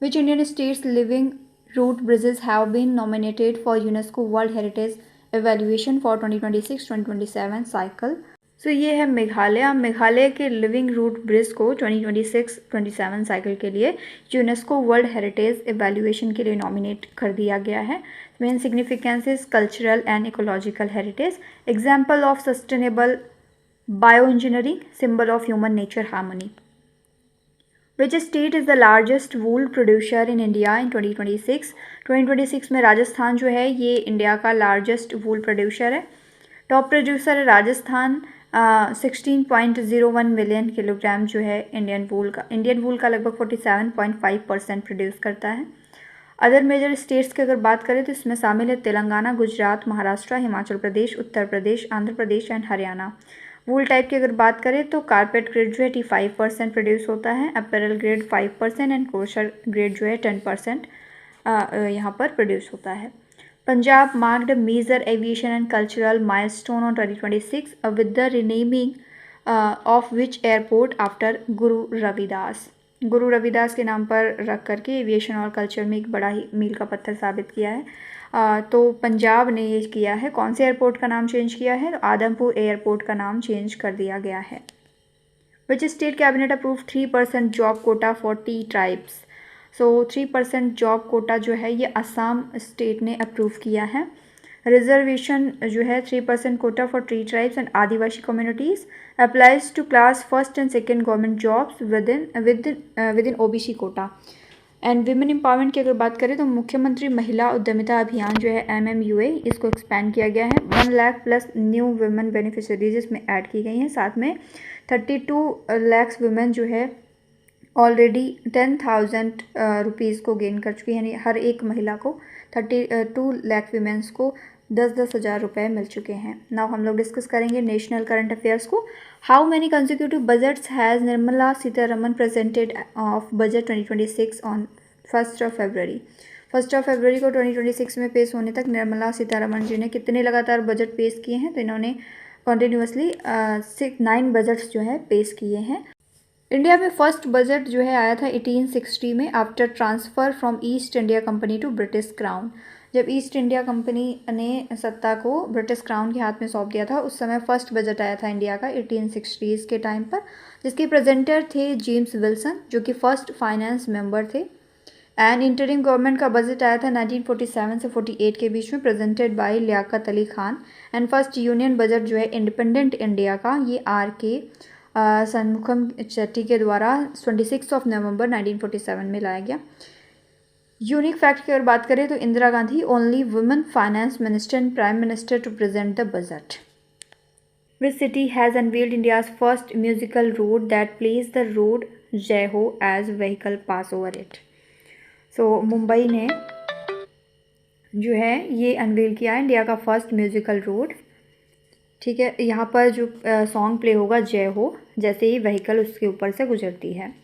Which Indian states living root bridges have been nominated for UNESCO world heritage evaluation for 2026-2027 cycle? So ये है मेघालय. मेघालय के लिविंग रूट ब्रिज को 2026-27 साइकिल के लिए यूनेस्को वर्ल्ड हेरिटेज एवेल्यूएशन के लिए नॉमिनेट कर दिया गया है. Main significance is cultural and ecological heritage, example of sustainable bio engineering, symbol of human nature harmony. Which state is the largest wool producer in India in 2026? 2026 में राजस्थान जो है ये इंडिया का लार्जेस्ट वूल प्रोड्यूसर है. टॉप प्रोड्यूसर है Rajasthan. 16.01 million kilogram जो है Indian वूल का लगभग 47.5% प्रोड्यूस करता है. अदर मेजर स्टेट्स की अगर बात करें तो इसमें शामिल है Telangana, Gujarat, Maharashtra, Himachal Pradesh, Uttar Pradesh, Andhra Pradesh and Haryana. Wool type की अगर बात करें तो कारपेट ग्रेड जो है 85% प्रोड्यूस होता है, अपैरल ग्रेड 5% एंड क्रोशर ग्रेड जो है 10% यहाँ पर प्रोड्यूस होता है. Punjab marked a major aviation and cultural milestone on 2026 with the renaming of which airport after Guru Ravidas. Guru Ravidas के नाम पर रख करके एविएशन और कल्चर में एक बड़ा ही मील का पत्थर साबित किया है. तो पंजाब ने ये किया है. कौन से एयरपोर्ट का नाम चेंज किया है? तो आदमपुर एयरपोर्ट का नाम चेंज कर दिया गया है. Which state cabinet approve 3% job quota for tea tribes? So 3% job quota जो है ये असम स्टेट ने अप्रूव किया है. रिजर्वेशन जो है 3% quota for tea tribes and Adivasi communities applies to class first and second government jobs within OBC quota. And women empowerment की अगर बात करें तो मुख्यमंत्री महिला उद्यमिता अभियान जो है MMUA इसको एक्सपैंड किया गया है. 1 lakh plus new women beneficiaries इसमें ऐड की गई हैं. साथ में 32 लाख वुमेन जो है ऑलरेडी 10,000 रुपीज़ को गेन कर चुकी है. यानी हर एक महिला को 32 लाख वीमेंस को 10-10 हज़ार रुपये मिल चुके हैं. नाउ हम लोग डिस्कस करेंगे नेशनल करंट अफेयर्स को. How many consecutive budgets has Nirmala Sitharaman presented of budget 2026 on 1 फरवरी? 1 फरवरी को 2026 में पेश होने तक निर्मला सीतारमन जी ने कितने लगातार बजट पेश किए हैं? तो इन्होंने कॉन्टिन्यूसली 9 बजट्स जो है पेश किए हैं. इंडिया में फर्स्ट बजट जो है आया था 1860 में after transfer from east India company to British crown. जब ईस्ट इंडिया कंपनी ने सत्ता को ब्रिटिश क्राउन के हाथ में सौंप दिया था उस समय फर्स्ट बजट आया था इंडिया का 1860s के टाइम पर, जिसके प्रेजेंटर थे जेम्स विल्सन जो कि फर्स्ट फाइनेंस मेंबर थे. एंड इंटरिम गवर्नमेंट का बजट आया था 1947 से 48 के बीच में, presented by Liaquat Ali Khan. And first union budget जो है इंडिपेंडेंट इंडिया का ये RK सन्मुखम चेट्टी के द्वारा 26 नवंबर 1947 में लाया गया. यूनिक फैक्ट की अगर बात करें तो Indira Gandhi only women finance minister and prime minister to present the budget. Which city has unveiled India's first musical road that plays the road Jai Ho as vehicle pass over it? So Mumbai ने जो है ये unveil किया है इंडिया का first musical road. ठीक है, यहाँ पर जो सॉन्ग प्ले होगा जय हो जैसे ही व्हीकल उसके ऊपर से गुजरती है.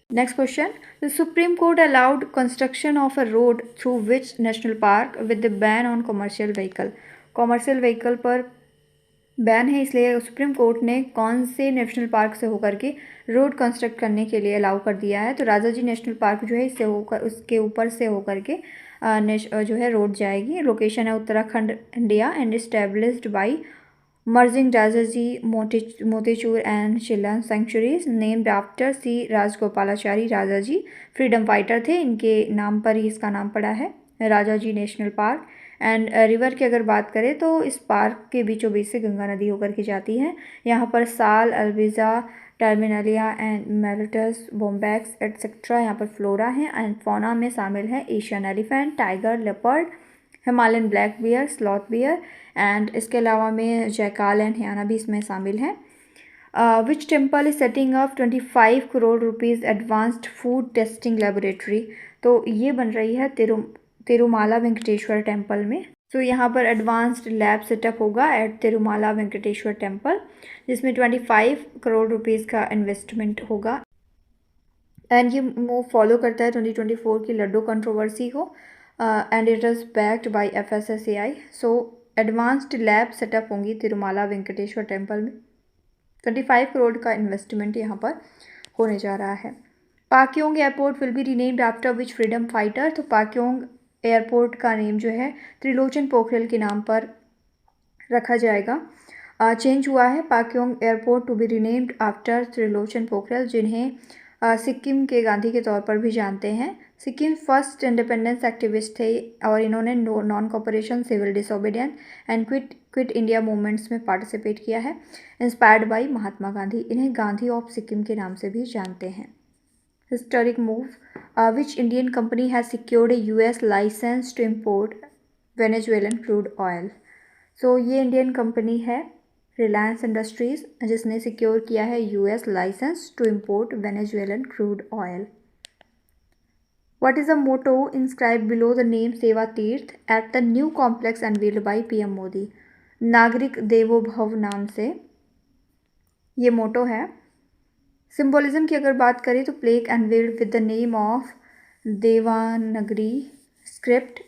Next question, the supreme court allowed construction of a road through which national park with the ban on commercial vehicle? Commercial vehicle पर बैन है इसलिए सुप्रीम कोर्ट ने कौन से नेशनल पार्क से होकर के रोड कंस्ट्रक्ट करने के लिए अलाउ कर दिया है? तो राजाजी नेशनल पार्क जो है इससे होकर उसके ऊपर से होकर के जो है रोड जाएगी. लोकेशन है Uttarakhand India and established by merging Rajaji Motichur and Shillong sanctuaries named after C Rajagopalachari. Rajaji freedom fighter थे, इनके नाम पर ही इसका नाम पड़ा है Rajaji national park. And river की अगर बात करें तो इस पार्क के बीचों बीच से गंगा नदी होकर के जाती है. यहाँ पर साल, अलविजा, Terminalia and mellitus, bombax etcetera यहाँ पर फ्लोरा है. एंड फौना में शामिल है Asian elephant, tiger, leopard, Himalayan black bear, sloth bear. And इसके अलावा में जैकाल एंड हियाना भी इसमें शामिल है. Which temple is setting up 25 crore rupees advanced food testing laboratory? तो ये बन रही है तिरुमाला वेंकटेश्वर टेम्पल में. सो यहाँ पर एडवांस्ड लैब सेटअप होगा एट तिरुमाला वेंकटेश्वर टेम्पल, जिसमें 25 करोड़ रुपीज़ का इन्वेस्टमेंट होगा। एंड ये मूव फॉलो करता है 2024 की लड्डू कंट्रोवर्सी को, and it is backed by FSSAI। So advanced lab setup होंगी तिरुमाला वेंकटेश्वर टेम्पल में। 25 करोड़ का इन्वेस्टमेंट यहाँ पर होने जा रहा है। Pakyong airport will be renamed after which freedom fighter. तो पाक्योंग एयरपोर्ट का नेम जो है त्रिलोचन पोखरियल के नाम पर रखा जाएगा। चेंज हुआ है Pakyong airport to be renamed after Trilochan Pokhriyal, जिन्हें सिक्किम के गांधी के तौर पर भी जानते हैं। सिक्किम फर्स्ट इंडिपेंडेंस एक्टिविस्ट थे और इन्होंने non cooperation, civil disobedience and quit India movements में पार्टिसिपेट किया है, इंस्पायर्ड बाय महात्मा गांधी। इन्हें गांधी ऑफ सिक्किम के नाम से भी जानते हैं। Historic move, which Indian company has secured a US license to import Venezuelan crude oil? So ये इंडियन कंपनी है रिलायंस इंडस्ट्रीज, जिसने सिक्योर किया है US licence to import Venezuelan crude oil. What is the motto inscribed below the name सेवा तीर्थ at the new complex unveiled by PM Modi? नागरिक देवो भव नाम से ये मोटो है। सिंबोलिज्म की अगर बात करें तो plaque unveiled with the name of Devanagari script.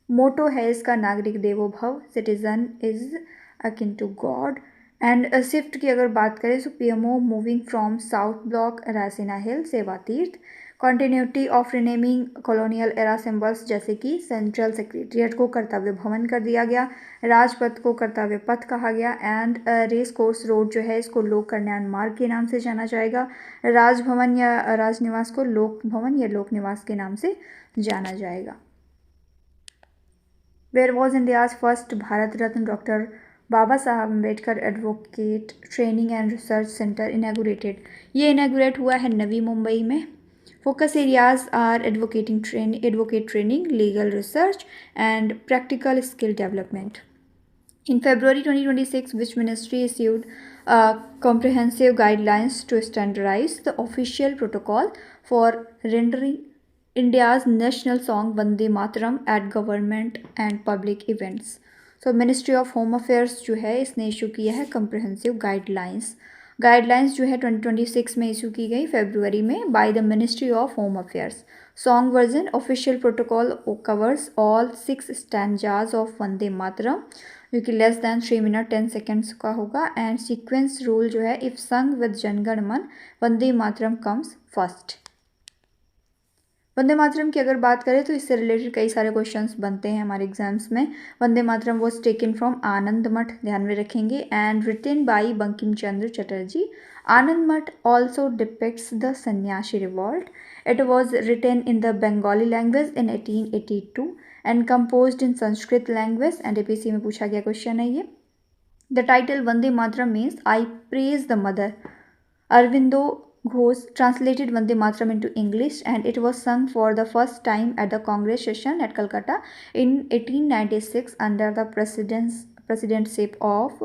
Motto है इसका नागरिक देवो भव, citizen is akin to god. And shift की अगर बात करें तो PMO moving from south block Raisina hill Seva Tirth. Continuity of renaming colonial era symbols, जैसे कि सेंट्रल सेक्रेटरिएट को कर्तव्य भवन कर दिया गया, राजपथ को कर्तव्य पथ कहा गया, एंड रेस कोर्स रोड जो है इसको लोक कल्याण मार्ग के नाम से जाना जाएगा। राजभवन या राजनिवास को लोक भवन या लोक निवास के नाम से जाना जाएगा। Where was India's first Bharat Ratna doctor Babasaheb Ambedkar advocate training and research centre inaugurated? ये इनैगोरेट हुआ है नवी मुंबई में। Focus areas are advocate training, legal research, and practical skill development. In February 2026, which ministry issued comprehensive guidelines to standardize the official protocol for rendering India's national song Vande Mataram at government and public events? So Ministry of Home Affairs जो है इसने issue किया है comprehensive guidelines जो है 2026 में issue की गई फरवरी में by the ministry of home affairs. Song version official protocol covers all 6 stanzas of Vande Mataram, जो कि लेस दैन 3 मिनट 10 सेकेंड्स का होगा। एंड सीक्वेंस रूल जो है इफ संग विद जनगण मन वंदे मातरम कम्स फर्स्ट। वंदे मातरम की अगर बात करें तो इससे रिलेटेड कई सारे क्वेश्चंस बनते हैं हमारे एग्जाम्स में। Vande Mataram was taken from Anand Math, ध्यान में रखेंगे, and written by Bankim Chandra Chatterjee. Anand Math also depicts the Sanyasi revolt. It was written in the Bengali language in 1882 and composed in Sanskrit language. NTPC में पूछा गया क्वेश्चन है ये। The title Vande Mataram means I praise the mother. Aurobindo Ghosh translated Vande Mataram into English, and it was sung for the first time at the Congress session at Calcutta in 1896 under the presidentship of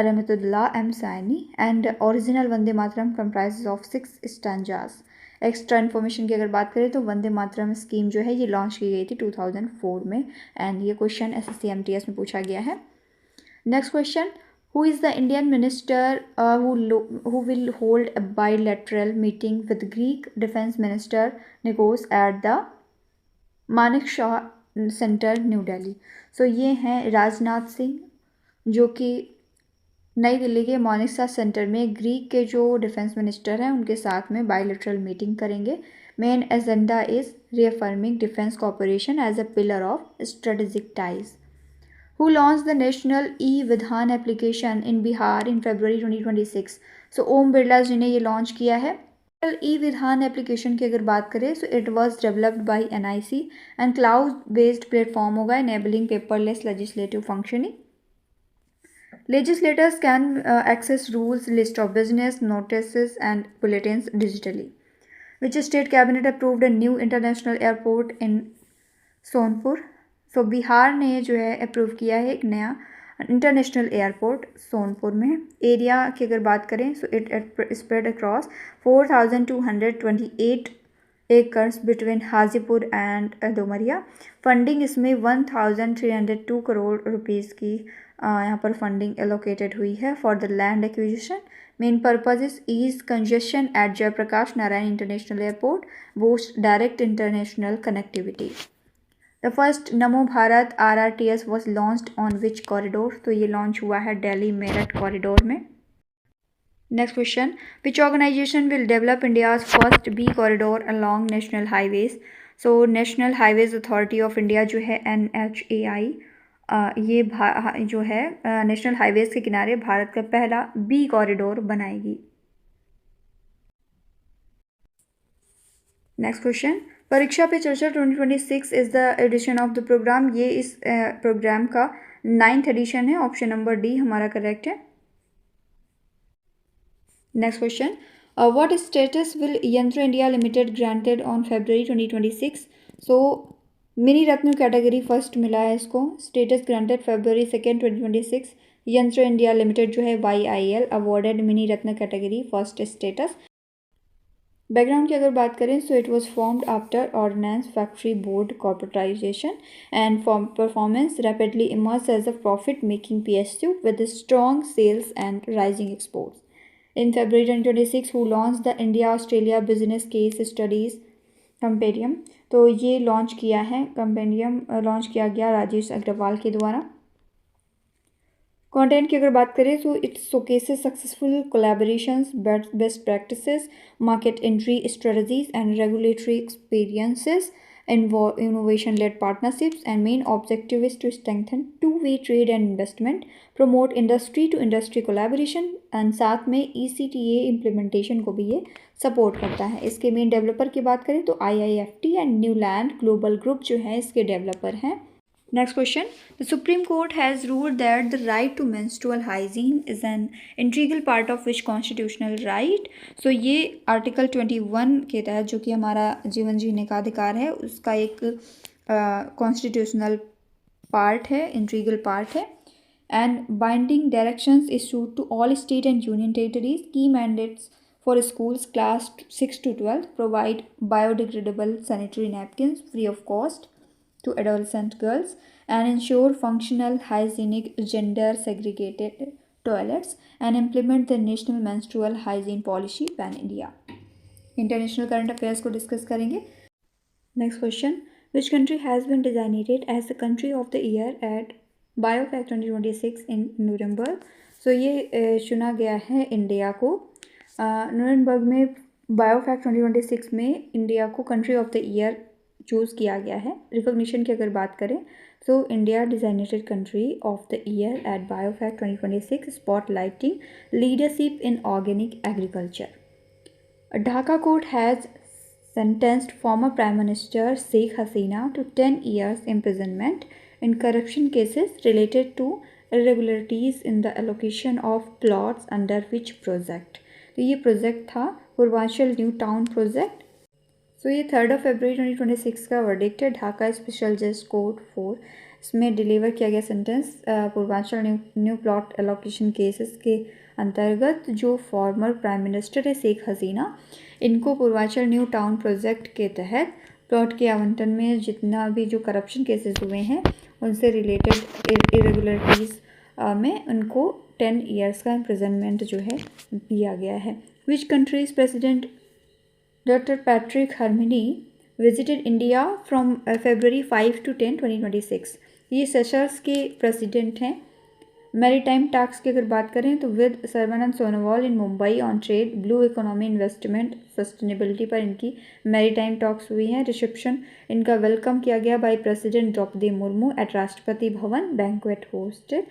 Rahmatullah M. Saini. And original Vande Mataram comprises of 6 stanzas. Extra information की अगर बात करें तो Vande Mataram scheme जो है ये launch की गई थी 2004 में, एंड ये क्वेश्चन SSC MTS में पूछा गया है। Next question, who is the Indian minister who will hold a bilateral meeting with Greek Defense Minister Nikos at the Manekshaw Center, new Delhi? So ये हैं राजनाथ सिंह, जो कि नई दिल्ली के मानेकशॉ सेंटर में ग्रीक के जो डिफेंस मिनिस्टर हैं उनके साथ में बायलैटरल मीटिंग करेंगे। Main agenda is reaffirming defence cooperation as a pillar of strategic ties. Who launched the National E-Vidhan application in Bihar in February 2026? So Om Birla जी ने ये लॉन्च किया है। E-Vidhan एप्लीकेशन की अगर बात करें so it was developed by NIC and cloud based platform होगा enabling paperless legislative functioning. Legislators can access rules, list of business, notices and bulletins digitally. Which state cabinet approved a new international airport in Sonpur? तो बिहार ने जो है approve किया है एक नया international airport Sonpur में। एरिया की अगर बात करें so it spread across 4228 acres between Hajipur and Domaria. Funding इसमें 1302 करोड़ रुपीज़ की यहाँ पर फंडिंग एलोकेटेड हुई है for the land acquisition. Main purpose is ease congestion at Jayaprakash Narayan international airport, boost direct international connectivity. The first Namo Bharat RRTS was launched on which corridor, तो ये लॉन्च हुआ है दिल्ली मेरठ कॉरिडोर में। Next question, which organisation will develop India's first bee corridor along national highways. So national highways authority of India जो है NHAI, ये जो है नेशनल हाईवेज के किनारे भारत का पहला बी कॉरिडोर बनाएगी। Next question, Pariksha Pe Charcha 2026 is the edition of the programme. ये इस प्रोग्राम का 9th एडिशन है। ऑप्शन नंबर डी हमारा करेक्ट है। Next question, what status will Yantro India Limited granted on February 2026? सो मिनी रत्न कैटेगरी फर्स्ट मिला है इसको। Status granted February 2nd 2026। Yantra India limited जो है YIL awarded mini Ratna category first status. Background की अगर बात करें so it was formed after ordnance factory board corporatisation and performance rapidly emerge as a profit making PSU with strong sales and rising exports. In February 2026, who launched the India-Australia Business Case Studies Compendium? तो ये launch किया है, compendium launch किया गया राजेश अग्रवाल के द्वारा। Content की अगर बात करें तो it showcases successful collaborations, best practices, market entry strategies and regulatory experiences, innovation-led partnerships, and main objective is to strengthen two-way trade and investment, promote industry-to-industry collaboration, and साथ में ECTA implementation को भी ये सपोर्ट करता है। इसके main developer की बात करें तो IIFT and Newland global group जो है इसके डेवलपर हैं। Next question, the supreme court has ruled that the right to menstrual hygiene is an integral part of which constitutional right. So ये आर्टिकल 21 के तहत जो कि हमारा जीवन जीने का अधिकार है उसका एक कॉन्स्टिट्यूशनल पार्ट है, इंटीग्रल पार्ट है। And binding directions issued to all state and union territories, की mandates for schools class 6 to 12, provide biodegradable sanitary napkins free of cost to adolescent girls, and ensure functional hygienic gender segregated toilets, and implement the national menstrual hygiene policy pan India। International current affairs को discuss करेंगे। Next question, which country has been designated as the country of the year at बायोफैक्ट 2026 in Nuremberg. So ये चुना गया है India को। Nuremberg में बायोफैक्ट 2026 में इंडिया को country of the year choose किया गया है। रिकॉग्निशन की अगर बात करें तो India designated country of the year at बायोफैक्ट 2026, spotlighting leadership in organic agriculture. Dhaka court has sentenced former Prime Minister Sheikh Hasina to 10 years imprisonment in corruption cases related to irregularities in the allocation of plots under which project। तो ये project था Purvanchal new town project. सो ये 3 फरवरी 2026 का verdict है Dhaka special जज court 4। इसमें deliver किया गया sentence Purvanchal new plot allocation cases के अंतर्गत जो फॉर्मर प्राइम मिनिस्टर है शेख हसीना, इनको पूर्वांचल न्यू टाउन प्रोजेक्ट के तहत प्लॉट के आवंटन में जितना भी जो करप्शन केसेस हुए हैं उनसे रिलेटेड इरेगुलरिटीज़ में उनको 10 ईयर्स का इम्प्रिजनमेंट जो है दिया गया है। Which countries president doctor Patrick Herminie visited India from February 5 to 10, 2026। ये सेशल्स के प्रेसिडेंट हैं। मैरीटाइम टैक्स की अगर बात करें तो with Sarbananda Sonowal in Mumbai on trade, blue economy, investment, sustainability पर इनकी मैरीटाइम टॉक्स हुई हैं। रिसेप्शन इनका वेलकम किया गया by president Draupadi Murmu at Rashtrapati Bhavan, banquet hosted.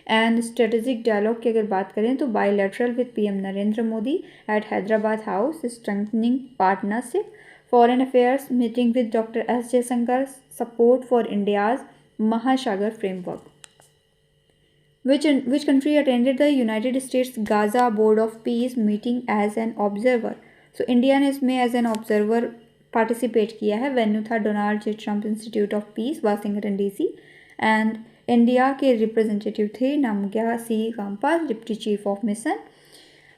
And strategic dialogue की अगर बात करें तो bilateral with PM Narendra Modi at Hyderabad house, strengthening partnership. Foreign affairs meeting with doctor S Jaishankar, support for India's Mahasagar framework. Which country attended the United States Gaza Board of Peace meeting as an observer? So India ने इसमें as an observer participate किया है। Venue था Donald J Trump institute of peace, Washington DC। And India के representative थे Namgya C Khampa, deputy chief of mission.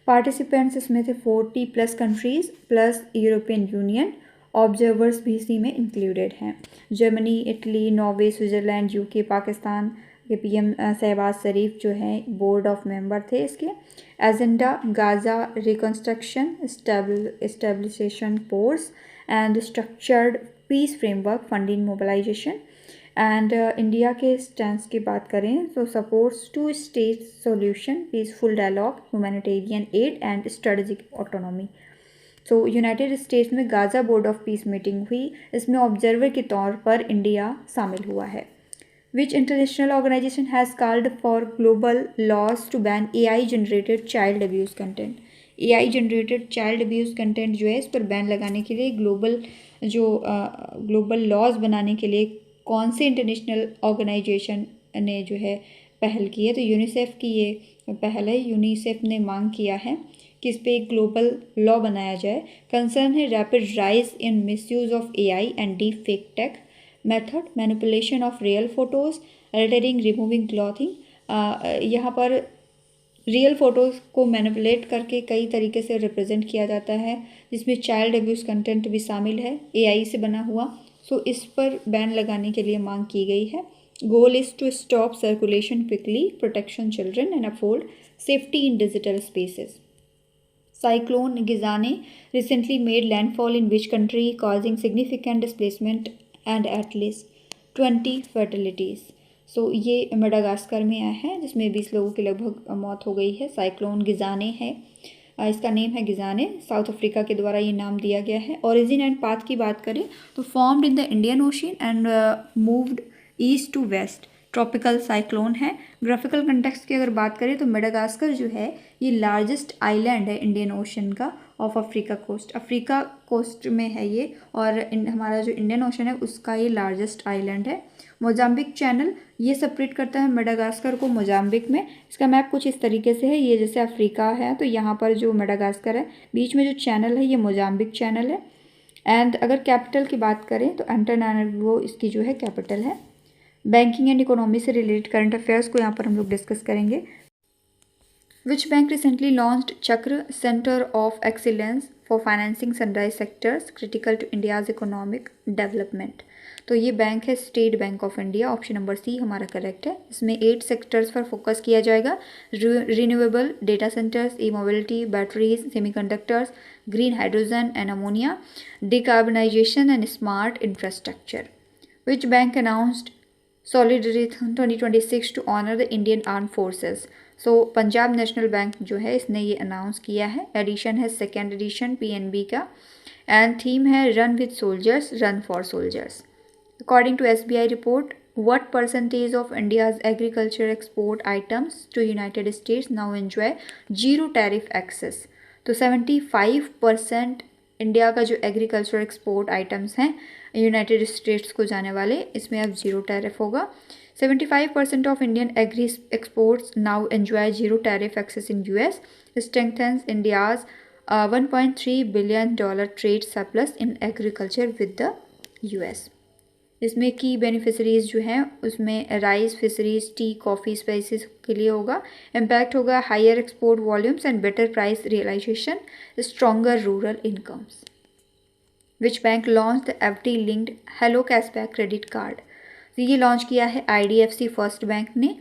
Participants इसमें थे 40+ countries plus European Union. Observers भी इसी में इंक्लूडेड हैं। Germany, Italy, Norway, Switzerland, UK, Pakistan के पीएम शहबाज शरीफ जो हैं बोर्ड ऑफ मेंबर थे इसके। Agenda Gaza reconstruction, stabilisation force and structured peace framework, funding mobilisation. And India के स्टैंड की बात करें तो supports two state solution, peaceful dialogue, humanitarian aid and strategic autonomy. तो यूनाइटेड स्टेट्स में Gaza board of peace meeting हुई, इसमें observer के तौर पर इंडिया शामिल हुआ है। Which international organisation has called for global laws to ban AI generated child abuse content. AI generated child abuse content जो है इस पर बैन लगाने के लिए ग्लोबल लॉज बनाने के लिए कौन से इंटरनेशनल ऑर्गेनाइजेशन ने जो है पहल की है? तो यूनिसेफ की ये पहल है। यूनिसेफ ने मांग किया है कि इस पर एक ग्लोबल लॉ बनाया जाए। कंसर्न है rapid rise in misuse of AI and deepfake tech method, manipulation of real photos, altering, removing clothing. यहाँ पर रियल फ़ोटोज़ को मैनिपुलेट करके कई तरीके से रिप्रेजेंट किया जाता है, जिसमें चाइल्ड अब्यूज़ कंटेंट भी शामिल है AI से बना हुआ। सो इस पर बैन लगाने के लिए मांग की गई है। Goal is to stop circulation quickly, protection children and uphold safety in digital spaces. Cyclone Gizane recently made landfall in which country, causing significant displacement and at least 20 fatalities. सो ये मेडागास्कर में आया है, जिसमें 20 लोगों की लगभग मौत हो गई है। साइक्लोन गिजाने है, इसका नेम है गिजाने, साउथ अफ्रीका के द्वारा ये नाम दिया गया है। ओरिजिन एंड पाथ की बात करें तो formed in the Indian ocean and moved east to west, tropical cyclone है। ग्राफिकल कंटेक्स्ट की अगर बात करें तो मेडागास्कर जो है ये लार्जेस्ट आइलैंड है इंडियन ओशन का off Africa coast. Africa coast में है ये, और हमारा जो इंडियन ओशन है उसका ये लार्जेस्ट आइलैंड है। मोजाम्बिक चैनल ये सेपरेट करता है मेडागास्कर को मोजाम्बिक में। इसका मैप कुछ इस तरीके से है, ये जैसे अफ्रीका है तो यहाँ पर जो मेडागास्कर है, बीच में जो चैनल है ये मोजाम्बिक चैनल है। एंड अगर कैपिटल की बात करें तो एंटानारिवो इसकी जो है कैपिटल है। बैंकिंग एंड इकोनॉमी से रिलेटेड करंट अफेयर्स को यहाँ पर हम लोग डिस्कस करेंगे। Which bank recently launched Chakra centre of excellence for financing sunrise sectors critical to India's economic development. तो ये बैंक है state bank of India, option number C हमारा करेक्ट है। इसमें 8 सेक्टर्स पर फोकस किया जाएगा। Renewable, data centres, e mobility, batteries, semiconductors, green hydrogen and ammonia, decarbonisation and smart infrastructure. Which bank announced Solidarity 2026 to honor the Indian Armed Forces। So Punjab national bank जो है इसने ये announce किया है। Edition है second edition PNB का, and theme है run with soldiers, run for soldiers. According to SBI report, what percentage of India's agriculture export items to United States now enjoy zero tariff access? तो 75% India का जो agriculture export items हैं united states को जाने वाले, इसमें अब zero tariff होगा। 75% of Indian agri exports now enjoy zero tariff access in US, strengthens India's $1.3 billion trade surplus in agriculture with the US। इसमें की बेनिफिशरीज जो हैं उसमें rice, fisheries, tea, coffee, spices के लिए होगा। इम्पैक्ट होगा higher export volumes and better price realisation, stronger rural incomes. Which bank launch the FD linked hello cashback credit card. तो ये लॉन्च किया है IDFC फर्स्ट बैंक ने।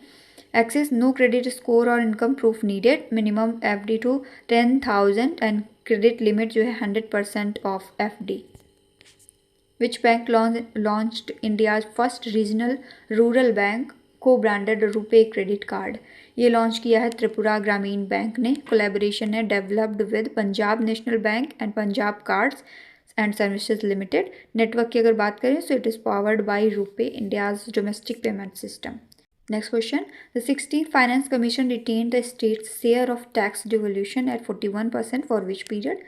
एक्सेस नो क्रेडिट स्कोर और income proof needed, minimum FD to 10,000 and credit limit जो है 100% of FD। Which bank launched India's first regional rural bank co-branded RuPay credit card. ये launch किया है Tripura Gramin bank ने। Collaboration है developed with Punjab national bank and Punjab cards and services limited. Network की अगर बात करें तो it is powered by RuPay, India's domestic payment system. Next question, the 16th finance commission retain the states share of tax devolution at 41% for which period.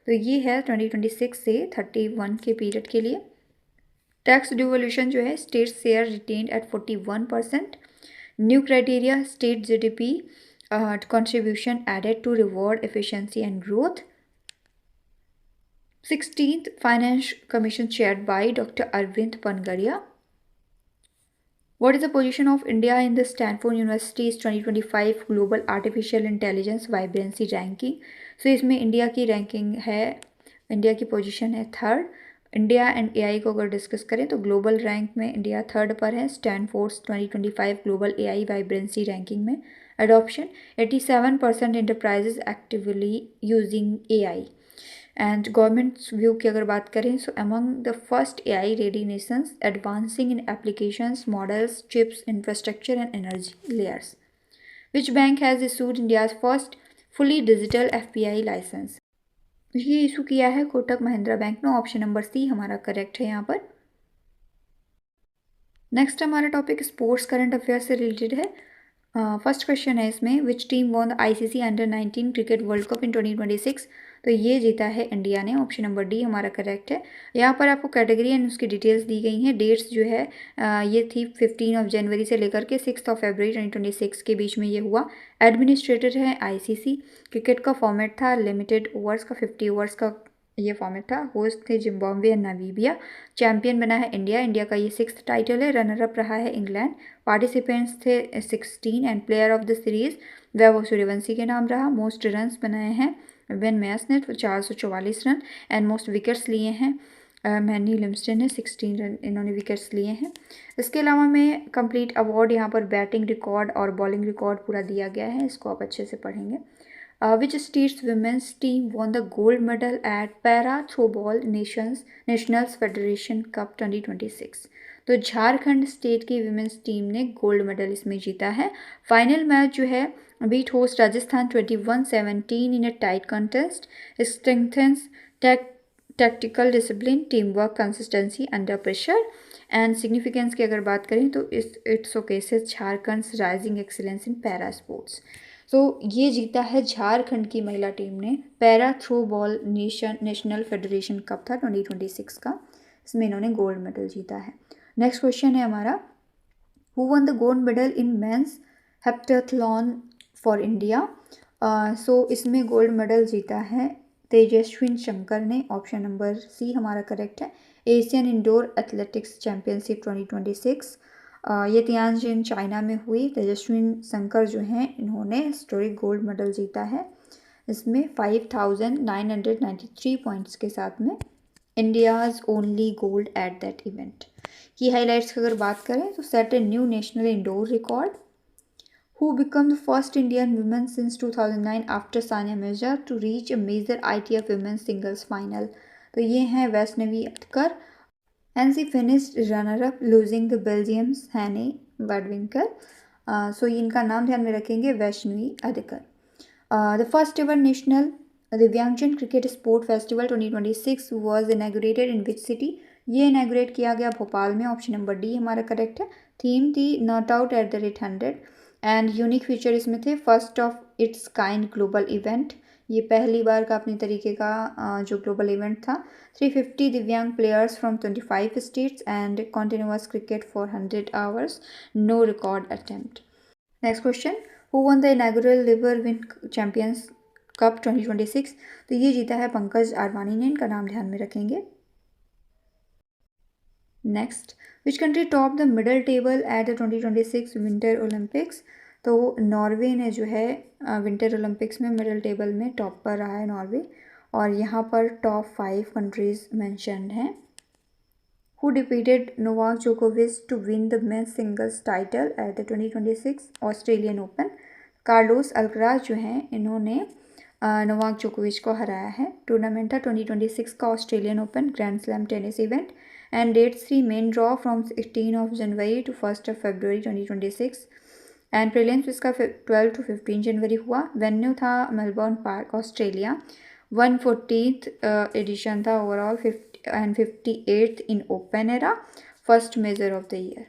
तो ये है 2026 से 31 के पीरियड के लिए। टैक्स डिवोल्यूशन जो है state share retained at 41%। New criteria state GDP contribution added to reward efficiency and growth। 16th Finance Commission chaired by Dr. Arvind Pangaria। What is the position of India in the Stanford University's 2025 Global Artificial Intelligence Vibrancy Ranking? सो इसमें India की ranking है, India की position है 3rd। India and AI को अगर discuss करें तो global rank में इंडिया 3rd पर है Stanford 2025 global AI vibrancy ranking में। Adoption 87% enterprises actively using AI. And government view की अगर बात करें so among the first AI ready nations advancing in applications models chips infrastructure and energy layers. Which bank has issued India's first fully digital FPI licence. ये issue किया है Kotak Mahindra bank ने। Option number C हमारा correct है यहाँ पर। Next हमारा topic sports current affair से रिलेटेड है। फर्स्ट क्वेश्चन है इसमें, which team won the ICC under nineteen cricket world cup in 2026। तो ये जीता है इंडिया ने। ऑप्शन नंबर डी हमारा करेक्ट है। यहाँ पर आपको कैटेगरी एंड उसकी डिटेल्स दी गई हैं। डेट्स जो है ये थी 15 जनवरी से लेकर के 6 फरवरी 2026 के बीच में ये हुआ। एडमिनिस्ट्रेटर है आईसीसी। क्रिकेट का फॉर्मेट था लिमिटेड ओवर्स का, 50 ओवर्स का ये फॉर्मेट था। होस्ट थे जिम्बाब्वे एंड नामीबिया। चैंपियन बना है इंडिया। इंडिया का ये 6th टाइटल है। रनर अप रहा है इंग्लैंड। पार्टिसिपेंट्स थे 16 and player of the series Vaibhav Sooryavanshi के नाम रहा। मोस्ट रन्स बनाए हैं वेन मैस ने 444 रन एंड मोस्ट विकेट्स लिए हैं मैनी लिम्स्टन ने 16 रन इन्होंने विकेट्स लिए हैं। इसके अलावा में कंप्लीट अवार्ड यहाँ पर बैटिंग रिकॉर्ड और बॉलिंग रिकॉर्ड पूरा दिया गया है, इसको आप अच्छे से पढ़ेंगे। Which state's women's team won the gold medal at Para Throwball Nationals Federation Cup 2026। तो झारखंड स्टेट की विमेंस टीम ने गोल्ड मेडल इसमें जीता है। फाइनल मैच जो है beat host Rajasthan 21-17 in a tight contest. Strengthens tactical discipline team work consistency under pressure. And significance की अगर बात करें तो it's showcases Jharkhand rising excellence in para sports. तो ये जीता है झारखंड की महिला टीम ने। Para throw ball national federation cup था 2026 का, इसमें इन्होंने गोल्ड मेडल जीता है। नेक्स्ट क्वेश्चन है हमारा, who won the gold medal in men's heptathlon for India. So इसमें गोल्ड मेडल जीता है तेजस्विन शंकर ने। ऑप्शन नंबर सी हमारा करेक्ट है। एशियन इंडोर एथलेटिक्स चैम्पियनशिप 2026 ये तियानजिन चाइना में हुई। तेजस्विन शंकर जो हैं इन्होंने हिस्टोरिक गोल्ड मेडल जीता है। इसमें 5993 पॉइंट्स के साथ में India's only gold at that event. की हाईलाइट्स की अगर बात करें तो set a new national indoor record. Who become the first Indian women since 2009 after Sania Mirza to reach a major ITF women singles final. तो ये हैं Vaishnavi Atkar and she finished runner-up losing the Belgium's Hanne Wadwinkel। सो इनका नाम ध्यान में रखेंगे, Vaishnavi Adhikar. The first ever national Divyangjan cricket sport festival 2026 was inaugurated in which city. ये inaugurate किया गया भोपाल में। ऑप्शन नंबर डी हमारा करेक्ट है। थीम थी not out at the rate 100 and unique feature इसमें थे first of its kind global event. ये पहली बार का अपने तरीके का जो ग्लोबल इवेंट था। 350 divyang players from 25 states and continuous cricket for 100 hours, no record attempt. Next question, who won the inaugural liver win champions cup 2026। तो ये जीता है पंकज आडवाणी ने, इनका नाम ध्यान में रखेंगे। Next, which country top the medal table at the 2026 winter Olympics. तो नॉर्वे ने जो है विंटर ओलंपिक्स में मिडल टेबल में टॉप पर रहा है नॉर्वे। और यहाँ पर टॉप 5 कंट्रीज मैंशनड हैं। हु डिफीटेड नोवाक जोकोविच to win the men's singles title at the 2026 Australian Open. Carlos Alcaraz जो हैं इन्होंने नोवाक जोकोविच को हराया है। टूर्नामेंट था 2026 का Australian Open grand slam tennis event and dates थी main draw from 16 January to 1 February 2026 and prelims इसका 12 to 15 जनवरी हुआ। वेन्यू था Melbourne Park Australia. 140th edition था overall 58th in open era, first major of the year.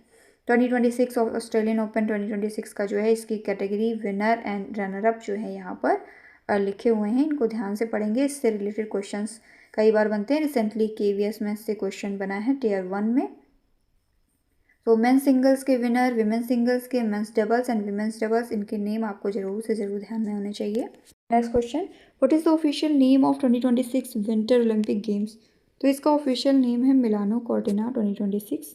2026 Australian Open 2026 का जो है इसकी category winner and runner up जो है यहाँ पर लिखे हुए हैं, इनको ध्यान से पढ़ेंगे। इससे रिलेटेड क्वेश्चंस कई बार बनते हैं। रिसेंटली KVS में इससे क्वेश्चन बना है Tier 1 में। तो मेंस सिंगल्स के विनर, विमेन सिंगल्स के, men's doubles and women's doubles, इनके नेम आपको जरूर से ज़रूर ध्यान में होने चाहिए। Next question, what is the official name of 2026 Winter Olympic Games. तो इसका ऑफिशियल नेम है Milano Cortina 2026।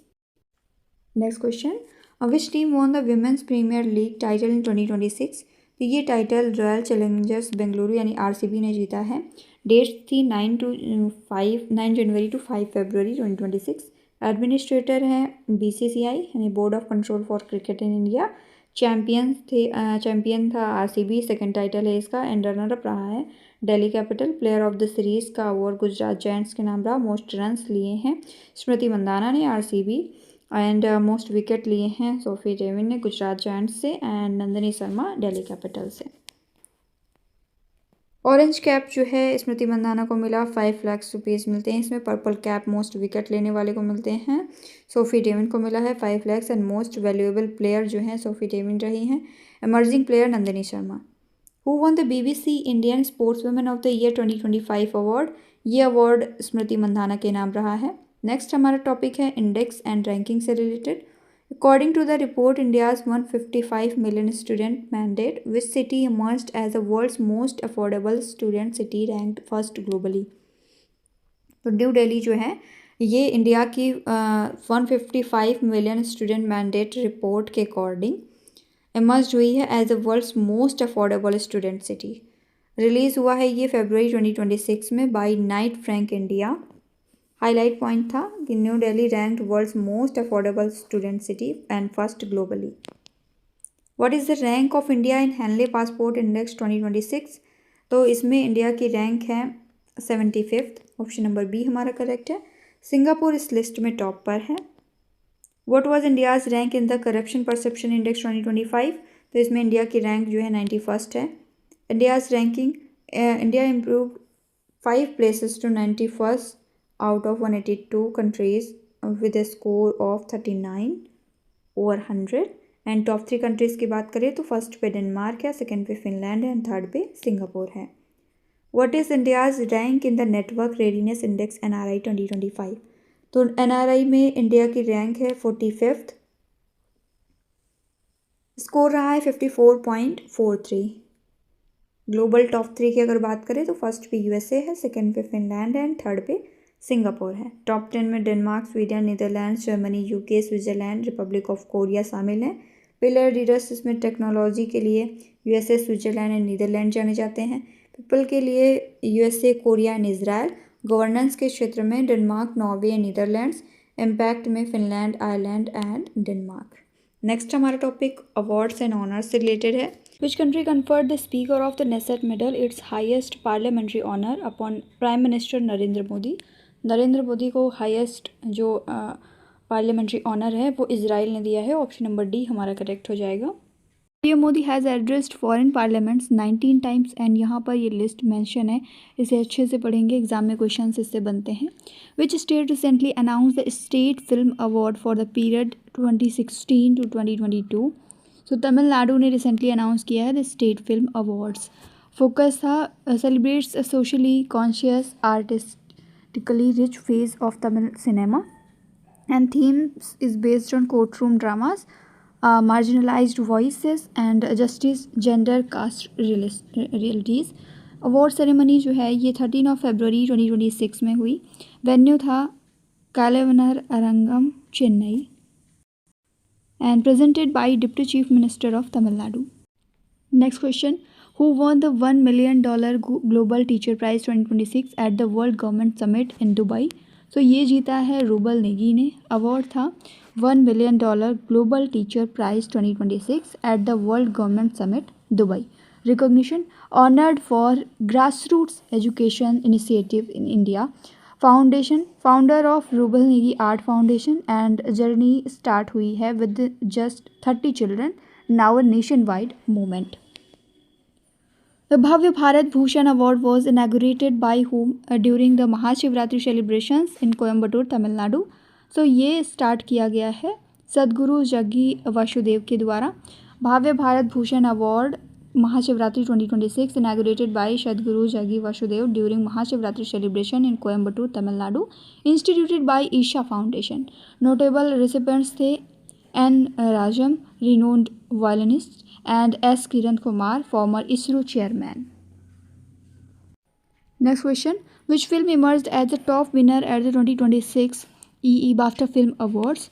Next question, which team won the women's Premier League title in 2026। तो ये टाइटल रॉयल चैलेंजर्स बेंगलुरु यानी RCB ने जीता है। डेट्स थी 9 जनवरी टू 5 फरवरी 2026। एडमिनिस्ट्रेटर हैं BCCI यानी board of control for cricket in India. Champion था RCB, सेकंड टाइटल है इसका। एंड रनर अप रहा है Delhi capital. Player of the series का अवार्ड गुजरात जायंट्स के नाम रहा। मोस्ट रन्स लिए हैं स्मृति मंदाना ने RCB। एंड मोस्ट विकेट लिए हैं सोफी डेविन ने गुजरात जायंट्स से एंड नंदिनी शर्मा दिल्ली कैपिटल से। ऑरेंज कैप जो है स्मृति मंदाना को मिला, 5 लाख रुपीज़ मिलते हैं इसमें। पर्पल कैप मोस्ट विकेट लेने वाले को मिलते हैं सोफी डेविन को मिला है 5 lakh. And most valuable player जो हैं सोफी डेविन रही हैं। Emerging player Nandini Sharma. Who won the BBC Indian sports women of the year 2025 award. ये अवार्ड स्मृति मंदाना के नाम रहा है। नेक्स्ट हमारा टॉपिक है इंडेक्स एंड रैंकिंग से related. According to the report, India's 155 million student mandate, which city emerged as the world's most affordable student city, ranked first globally? तो new Delhi जो है ये इंडिया की 155 मिलियन स्टूडेंट मैंडेट रिपोर्ट के according emerge हुई है as the world's most affordable student city. Release हुआ है ये फरवरी 2026 में by Knight Frank India. Highlight point था कि new Delhi ranked world's most affordable student city and first globally. What is the rank of India in Henley passport index 2026? तो इसमें India की रैंक है 75th। ऑप्शन नंबर बी हमारा correct है। Singapore इस list में टॉप पर है। What was India's rank in the corruption perception index 2025? तो इसमें इंडिया की रैंक जो है 91st है। India's ranking, India improve 5 places to 91st out of 182 countries with a score of 39 over 100। And top 3 countries की बात करें तो फर्स्ट पे डेनमार्क है, सेकंड पे फिनलैंड है एंड थर्ड पे सिंगापुर है। What is India's rank in the network readiness index NRI 2025? तो NRI में इंडिया की रैंक है 45th। स्कोर रहा है 54.43। ग्लोबल टॉप 3 की अगर बात करें तो फर्स्ट पे USA है, सेकंड पे फिनलैंड है एंड थर्ड पे सिंगापुर है। टॉप 10 में Denmark, Sweden, Netherlands, Germany, UK, Switzerland, Republic of Korea शामिल हैं। पिलर लीडर्स इसमें टेक्नोलॉजी के लिए USA, स्विट्ज़रलैंड एंड नीदरलैंड जाने जाते हैं। पीपल के लिए USA, Korea and Israel. Governance के क्षेत्र में Denmark, Norway and Netherlands. Impact में Finland, Ireland and Denmark. Next हमारा टॉपिक अवार्ड्स एंड ऑनर्स से रिलेटेड है। Which country conferred the Speaker of the Knesset Medal, its highest parliamentary honor, upon Prime Minister Narendra Modi? Narendra Modi को highest जो parliamentary honour है वो Israel ने दिया है। ऑप्शन नंबर डी हमारा करेक्ट हो जाएगा। PM Modi has addressed foreign parliaments 19 times and यहाँ पर ये लिस्ट मेंशन है, इसे अच्छे से पढ़ेंगे, एग्जाम में क्वेश्चन इससे बनते हैं। Which state recently announce the state film award for the period 2016 to 2022? So Tamil Nadu ने रिसेंटली अनाउंस किया है the state film awards. Focus था celebrates socially conscious artistically rich phase of Tamil cinema, and themes is based on courtroom dramas, marginalized voices and justice, gender, caste realities। Award ceremony जो है ये 13 फरवरी 2026 में हुई। Venue था Kalaivanar Arangam, Chennai, and presented by deputy chief minister of Tamil Nadu. Next question, who won the $1 million Global Teacher Prize 2026 at the World Government Summit in Dubai? तो ये जीता है रूबल नेगी ने। अवार्ड था $1 million Global Teacher Prize 2026 at the World Government Summit Dubai। Recognition honored for grassroots education initiative in India। Foundation founder of rouble Negi art foundation and journey start हुई है with just 30 children, now a nation wide movement. The Bhavya Bharat Bhushan Award was inaugurated by whom during the Mahashivratri celebrations in Coimbatore, Tamil Nadu? So ये start किया गया है सदगुरु जग्गी वासुदेव के द्वारा। Bhavya Bharat Bhushan award Mahashivratri 2026 inaugurated by Sadhguru Jaggi Vasudev during Mahashivratri celebration in Coimbatore, Tamil Nadu, instituted by Isha Foundation. Notable recipients थे N. Rajam, renowned violinist, and S. Kiran Kumar, former ISRO chairman. Next question, which film emerged as the top winner at the 2026 EE BAFTA Film Awards?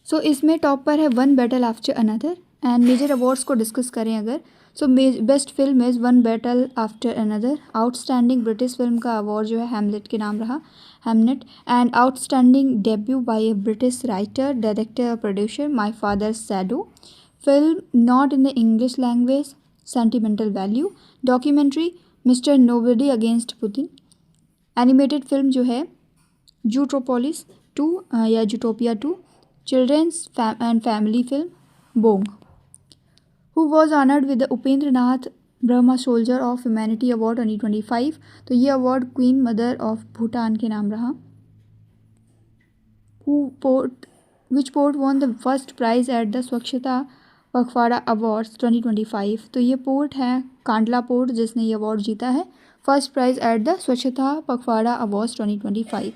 So इसमें top पर है one battle after another. And major awards को discuss करें अगर so best film is one battle after another. Outstanding British film का award जो है Hamlet के नाम रहा, Hamnet. And outstanding debut by a British writer, director और producer, my father's shadow. Film not in the English language, sentimental value. Documentary Mr nobody against Putin. Animated film जो है Zootropolis 2 या Zootopia 2। Children's and family film Boong. Who was honoured with the Upendra Nath Brahma soldier of humanity award 2025। तो ये award queen mother of Bhutan के नाम रहा। Which port won the first prize at the Swachhata Pakhwada awards 2025। तो ये पोर्ट है कांडला पोर्ट जिसने ये अवार्ड जीता है first prize at the Swachhata Pakhwada awards 2025।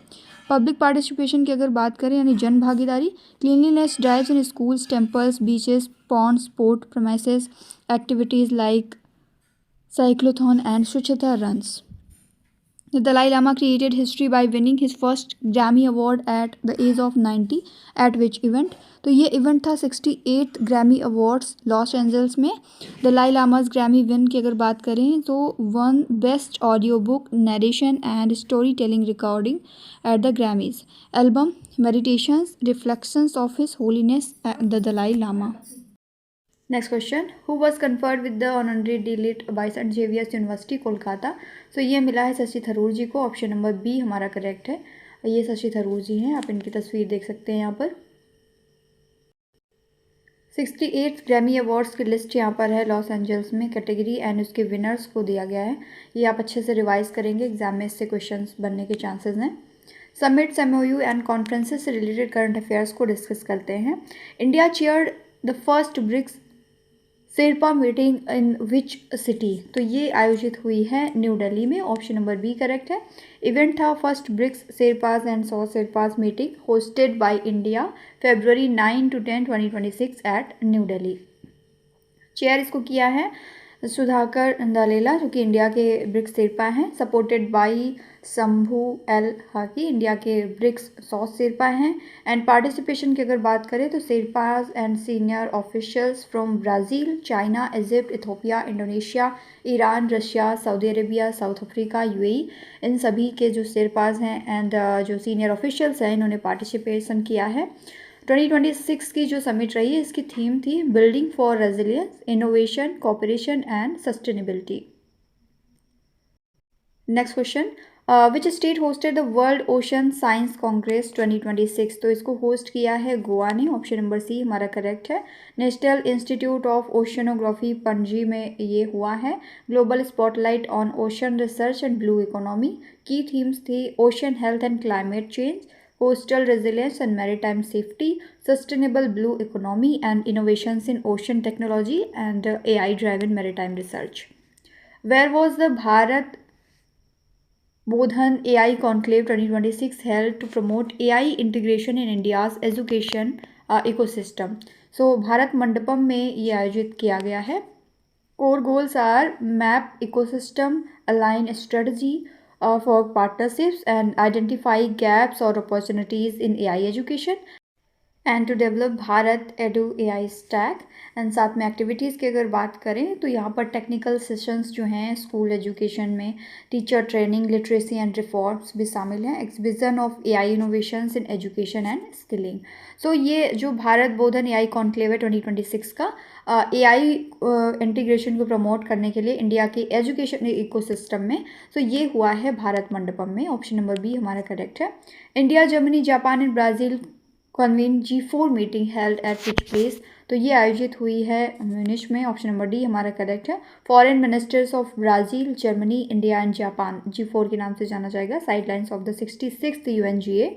Public participation की अगर बात करें यानी जन भागीदारी, cleanliness drives in schools, temples, beaches, ponds, sport premises, activities like cyclothon and Swachhata runs. The Dalai Lama created history by winning his first Grammy Award at the age of 90. At which event? तो ये event था 68th Grammy awards Los Angeles में। Dalai लामाज Grammy win की अगर बात करें तो won best audio book narration and story telling recording at the Grammys. Album meditations reflections of his holiness the Dalai Lama. Next question, who was conferred with the honorary DLitt by Saint Xavier's university Kolkata. तो ये मिला है शशि थरूर जी को। Option number B हमारा correct है। ये शशि थरूर जी हैं, आप इनकी तस्वीर देख सकते हैं यहाँ पर। 68th ग्रैमी अवार्ड्स की लिस्ट यहाँ पर है लॉस एंजल्स में, कैटेगरी एंड उसके विनर्स को दिया गया है। ये आप अच्छे से रिवाइज करेंगे, एग्जाम में इससे क्वेश्चंस बनने के चांसेस हैं। समिट्स, एमओयू एंड कॉन्फ्रेंसेस से रिलेटेड करंट अफेयर्स को डिस्कस करते हैं। India chaired the first BRICS sherpa meeting in which city. तो ये आयोजित हुई है न्यू दिल्ली में। ऑप्शन नंबर बी करेक्ट है। इवेंट था first BRICS sherpas and sous sherpas meeting hosted by India February 9 to 10, 2026 at New Delhi. Chair इसको किया है सुधाकर नंदालेला जो कि इंडिया के ब्रिक्स शेरपा हैं, supported by Shambhu L Hakki, India के ब्रिक्स 100 शेरपा हैं। एंड पार्टिसिपेशन की अगर बात करें तो sherpas and senior officials from Brazil, China, Egypt, Ethiopia, Indonesia, Iran, Russia, Saudi Arabia, South Africa, UAE, इन सभी के जो शेरपाज हैं एंड जो सीनियर ऑफिशियल्स हैं इन्होंने पार्टिसिपेशन किया है। 2026 की जो समिट रही है इसकी थीम थी building for resilience, innovation, cooperation and sustainability. Next question, which state hosted the world ocean science Congress 2026। तो इसको होस्ट किया है गोवा ने। ऑप्शन नंबर सी हमारा करेक्ट है। National institute of oceanography Panaji में ये हुआ है। Global spotlight on ocean research and blue economy. की थीम्स थी ocean health and climate change, coastal resilience and maritime safety, sustainable blue economy and innovations in ocean technology and AI-driven maritime research. Where was the Bharat Bodhan AI Conclave 2026 held to promote AI integration in India's education ecosystem? So Bharat Mandapam में ये आयोजित किया गया है। Core goals are map ecosystem, align strategy for partnerships and identify gaps or opportunities in AI education and to develop Bharat Edu AI Stack। And साथ में activities की अगर बात करें तो यहाँ पर टेक्निकल सेशंस जो हैं स्कूल एजुकेशन में, teacher training, literacy and reforms भी शामिल हैं। Exhibition of AI innovations in education and skilling. So ये जो भारत बोधन AI कॉन्क्लेव है 2026 का AI इंटीग्रेशन को प्रमोट करने के लिए इंडिया के एजुकेशन इकोसिस्टम में, तो ये हुआ है भारत मंडपम में। ऑप्शन नंबर बी हमारा करेक्ट है। India, Germany, Japan and Brazil convene G4 meeting held at which place. तो ये आयोजित हुई है म्यूनिच में। ऑप्शन नंबर डी हमारा करेक्ट है। Foreign ministers of Brazil, Germany, India and Japan, G4 के नाम से जाना जाएगा। Sidelines of the 66th UNGA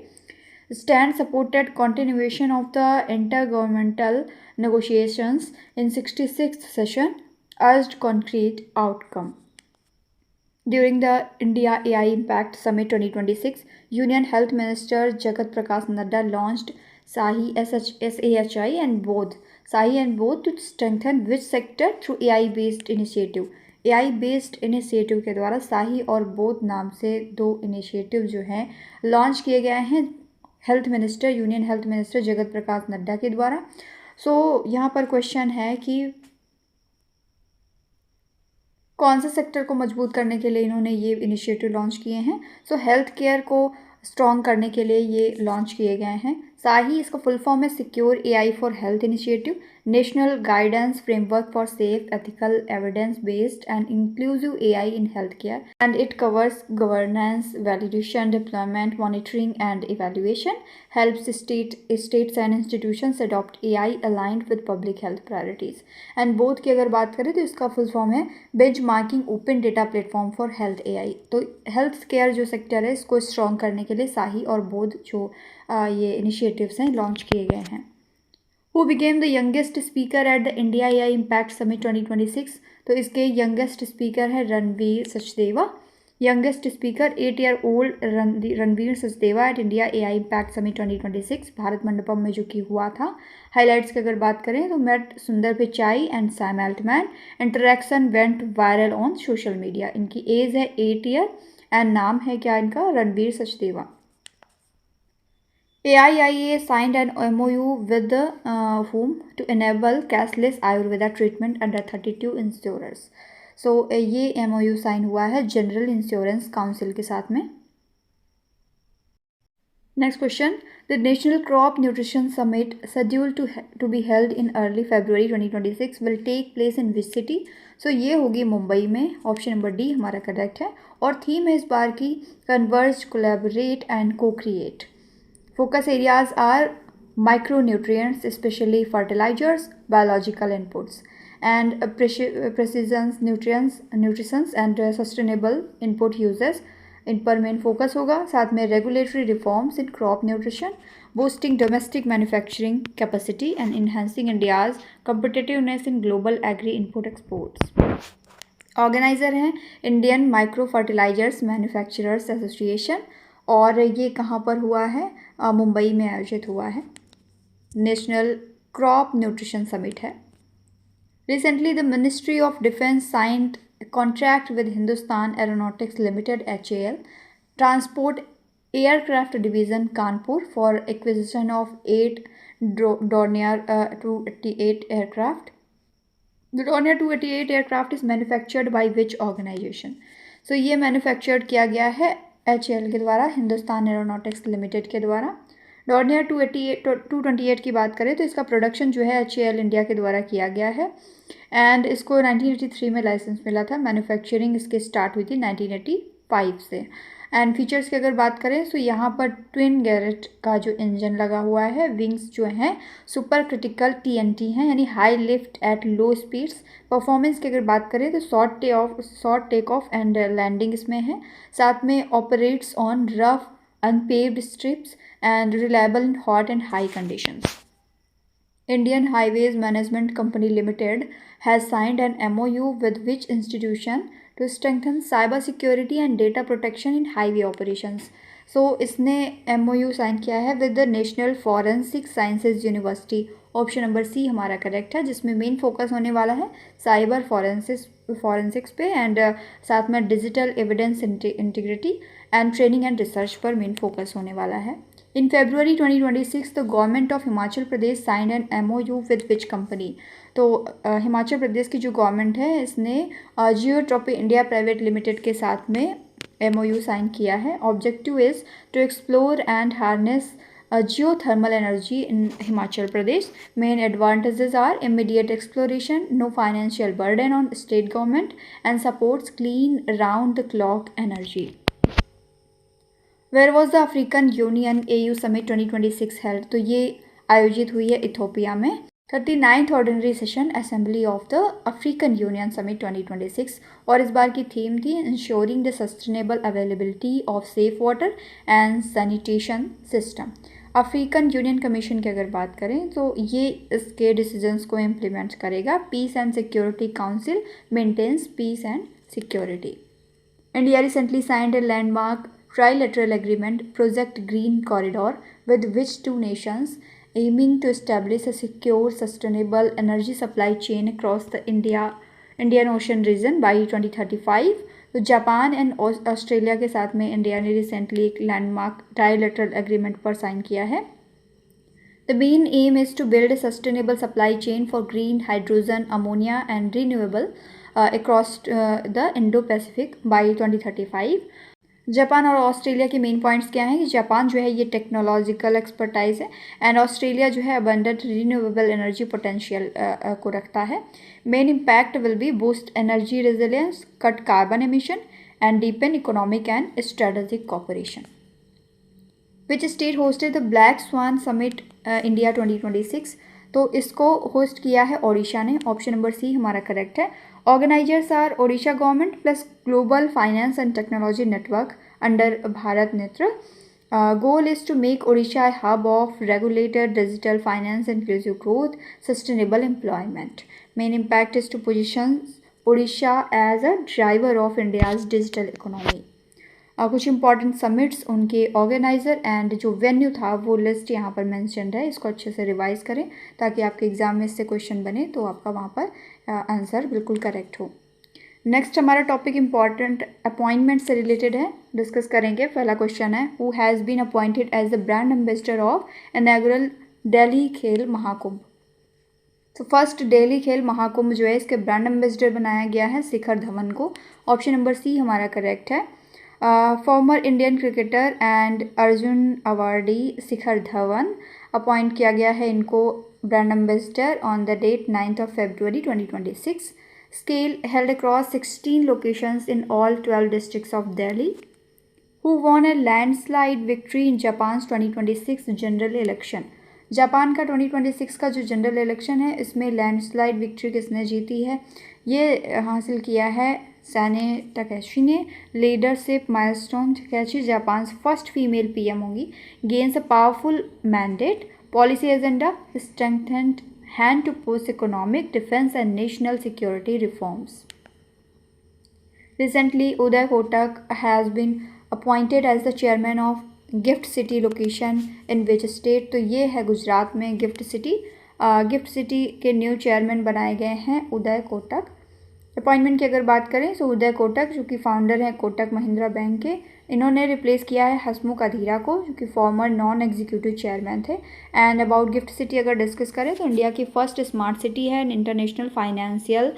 stand supported continuation of the intergovernmental negotiations in 66th session, urged concrete outcome. During the India AI Impact Summit 2026, Union Health Minister Jagat Prakash Nadda launched SAHI and both to strengthen which sector through AI-based initiative. AI-based initiative के द्वारा साही और बोध नाम से दो initiative जो हैं launch किए गए हैं health minister, union health minister Jagat Prakash Nadda के द्वारा। सो यहाँ पर क्वेश्चन है कि कौन से सेक्टर को मजबूत करने के लिए इन्होंने ये इनिशिएटिव लॉन्च किए हैं? सो हेल्थ केयर को स्ट्रॉन्ग करने के लिए ये लॉन्च किए गए हैं। साही इसका फुल फॉर्म है secure AI for health initiative, national guidance framework for safe ethical evidence based and inclusive AI in health care, and it covers governance, validation, deployment, monitoring and evaluation, helps states and institutions adopt AI aligned with public health priorities. And both की अगर बात करें तो इसका full form है benchmarking open data platform for health AI. तो health care जो sector है इसको स्ट्रॉन्ग करने के लिए साही और बोध जो ये इनिशिएटिव्स हैं लॉन्च किए गए हैं। Who became the youngest speaker at the India AI impact summit 2026? तो इसके यंगेस्ट स्पीकर है Ranveer Sachdeva. Youngest speaker 8 year old Ranveer Sachdeva at India AI impact summit 2026 Bharat Mandapam में जो कि हुआ था। हाईलाइट्स की अगर बात करें तो मेट सुंदर Pichai and Sam Altman, interaction went viral on social media. इनकी एज है 8 ईयर एंड नाम है क्या इनका? Ranveer Sachdeva. AIIA signed an MOU with whom to enable cashless Ayurveda treatment under 32 insurers. So ये MOU साइन हुआ है जनरल इंश्योरेंस काउंसिल के साथ में। Next question, the national crop nutrition summit scheduled to be held in early February 2026 will take place in which city? So ये होगी मुंबई में। Option number D हमारा करेक्ट है। और थीम है इस बार की converge, collaborate and co-create. Focus areas are micronutrients, especially fertilizers, biological inputs, and precision nutrition and sustainable input uses इन पर मेन फोकस होगा। साथ में regulatory reforms in crop nutrition, boosting domestic manufacturing capacity and enhancing India's competitiveness in global agri input exports. Organiser हैं Indian micro fertilisers manufacturers association, और ये कहाँ पर हुआ है? मुंबई में आयोजित हुआ है। नेशनल क्रॉप न्यूट्रिशन समिट है। Recently the ministry of defence signed contract with Hindustan aeronautics limited HAL transport aircraft division Kanpur for acquisition of 8 Dornier 288 aircraft. The Dornier 288 aircraft is manufactured by which organization? So ये manufactured किया गया है HAL के द्वारा, Hindustan aeronautics limited के द्वारा। Dornier 228 की बात करें तो इसका प्रोडक्शन जो है HAL इंडिया के द्वारा किया गया है एंड इसको 1983 में लाइसेंस मिला था। मैन्युफैक्चरिंग इसकी स्टार्ट हुई थी 1985 से। एंड फीचर्स की अगर बात करें तो यहाँ पर ट्विन गैरेट का जो इंजन लगा हुआ है, विंग्स जो हैं सुपर क्रिटिकल TNT हैं, यानी high lift at low speeds. Performance की अगर बात करें तो short take off and landing इसमें है। साथ में operates on rough unpaved strips and reliable in hot and high conditions. Indian Highways Management Company Limited has signed an MOU with which institution to strengthen cyber security and data protection in highway operations? So इसने MOU sign किया है with the national forensic sciences university. Option number C हमारा correct है, जिसमें main focus होने वाला है cyber forensics पे एंड साथ में digital evidence integrity and training and research पर मेन फोकस होने वाला है। In February 2026, the government of Himachal Pradesh signed an MOU with which company? तो हिमाचल प्रदेश की जो गवर्नमेंट है इसने जियोट्रॉपी इंडिया प्राइवेट लिमिटेड के साथ में MOU साइन किया है। Objective is to explore and harness geothermal energy in Himachal Pradesh. Main advantages are immediate exploration, no financial burden on state government and supports clean round the clock energy. Where was the African union AU summit 2026 held? तो ये आयोजित हुई है Ethiopia में। 39th ordinary session assembly of the African union summit 2026, और इस बार की थीम थी ensuring the sustainable availability of safe water and sanitation system. African union commission की अगर बात करें तो ये इसके डिसीजंस को इम्प्लीमेंट करेगा। Peace and security council maintains peace and security. India recently signed a landmark trilateral agreement Project Green Corridor with which two nations aiming to establish a secure, sustainable energy supply chain across the Indian Ocean region by 2035। तो Japan and Australia के साथ में India ने recently एक landmark trilateral agreement पर sign किया है। The main aim is to build a sustainable supply chain for green hydrogen, ammonia and renewable across the Indo-Pacific by 2035. Japan और ऑस्ट्रेलिया के मेन पॉइंट्स क्या हैं कि जापान जो है ये टेक्नोलॉजिकल एक्सपर्टाइज है एंड ऑस्ट्रेलिया जो है अबंडेंट रिन्यूएबल एनर्जी पोटेंशियल को रखता है. Main impact will be boost energy resilience, cut carbon emission and deepen economic and strategic cooperation. Which state hosted the black swan summit India 2026. तो इसको host किया है ओडिशा ने. ऑप्शन नंबर सी हमारा correct है. Organisers are Odisha government plus global finance and technology network under Bharat Netra. Goal is to make Odisha a hub of regulated digital finance, inclusive growth, sustainable employment. Main impact is to position Odisha as a driver of India's digital economy. कुछ important summits, उनके organiser and जो venue था वो list यहाँ पर mentioned है. इसको अच्छे से रिवाइज करें ताकि आपके एग्ज़ाम में इससे क्वेश्चन बने तो आपका वहाँ पर आंसर बिल्कुल करेक्ट हो. नेक्स्ट हमारा टॉपिक इंपॉर्टेंट अपॉइंटमेंट से रिलेटेड है, डिस्कस करेंगे. पहला क्वेश्चन है, who has been appointed as the brand ambassador of inaugural Delhi Khel Mahakumbh. तो फर्स्ट दिल्ली खेल महाकुंभ जो है इसके ब्रांड एम्बेसडर बनाया गया है शिखर धवन को. ऑप्शन नंबर सी हमारा करेक्ट है. Former Indian cricketer and Arjuna awardee Shikhar Dhawan appoint किया गया है इनको brand ambassador on the date 9th of February 2026. Scale held across 16 locations in all 12 districts of Delhi. Who won a landslide victory in Japan's 2026 general election? Japan का 2026 का जो general election है इसमें landslide victory किसने जीती है? ये हासिल किया है साने टकेशी ने. Leadership milestone, Takaichi Japan first female PM होंगी. Gains a powerful mandate. Policy agenda strengthened hand to push economic, defense and national security reforms. Recently, Uday Kotak has been appointed as the chairman of Gift City location in which state? तो ये है गुजरात में gift city. Gift city के new chairman बनाए गए हैं Uday Kotak. Appointment की अगर बात करें तो उदय कोटक जो कि फाउंडर हैं कोटक महिंद्रा बैंक के, इन्होंने रिप्लेस किया है हसमुख अधीरा को जो कि फॉर्मर नॉन एग्जीक्यूटिव चेयरमैन थे. एंड अबाउट गिफ्ट सिटी अगर डिस्कस करें तो इंडिया की फर्स्ट स्मार्ट सिटी है and international financial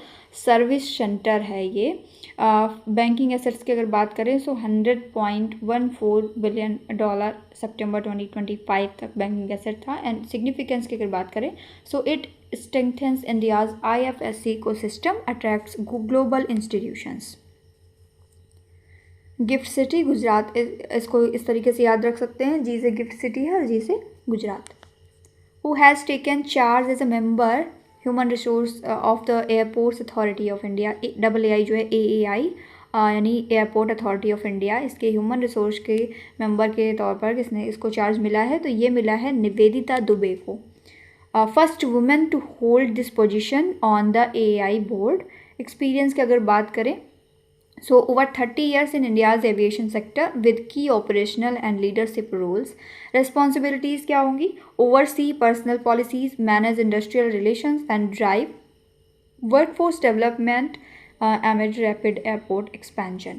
service centre है ये. बैंकिंग एसेट्स की अगर बात करें तो $100.14 बिलियन सितंबर 2025 तक बैंकिंग एसेट था. एंड सिग्निफिकेंस की अगर बात करें so it strengthens India's IFSC ecosystem, attracts global institutions. Gift city Gujarat, इसको इस तरीके से याद रख सकते हैं, जी से गिफ्ट सिटी है और जी से Gujarat. Who has taken charge as a member human resource of the airports authority of India. AAI जो है AAI यानी एयरपोर्ट अथॉरिटी ऑफ इंडिया, इसके ह्यूमन रिसोर्स के मेंबर के तौर पर किसने इसको चार्ज मिला है? तो ये मिला है निवेदिता दुबे को. First women to hold this position on the AAI board. Experience की अगर बात करें so over 30 years in India's aviation sector with key operational and leadership roles. Responsibilities क्या होंगी? Oversee personal policies, manage industrial relations and drive workforce development amid rapid airport expansion.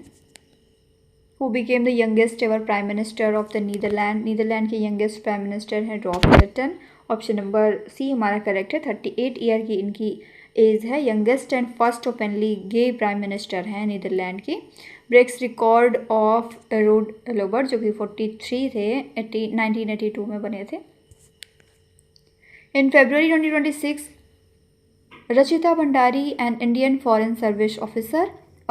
Who became the youngest ever prime minister of the Netherlands? Netherland के youngest prime minister हैं Rob Wilton. Option number C हमारा correct है. 38 year की इनकी age है. Youngest and first openly gay prime minister हैं Netherland के. Breaks record of Ruud Lubbers जो कि 43 थे, 1982 में बने थे. In February 2026 Rachita Bhandari an Indian foreign service officer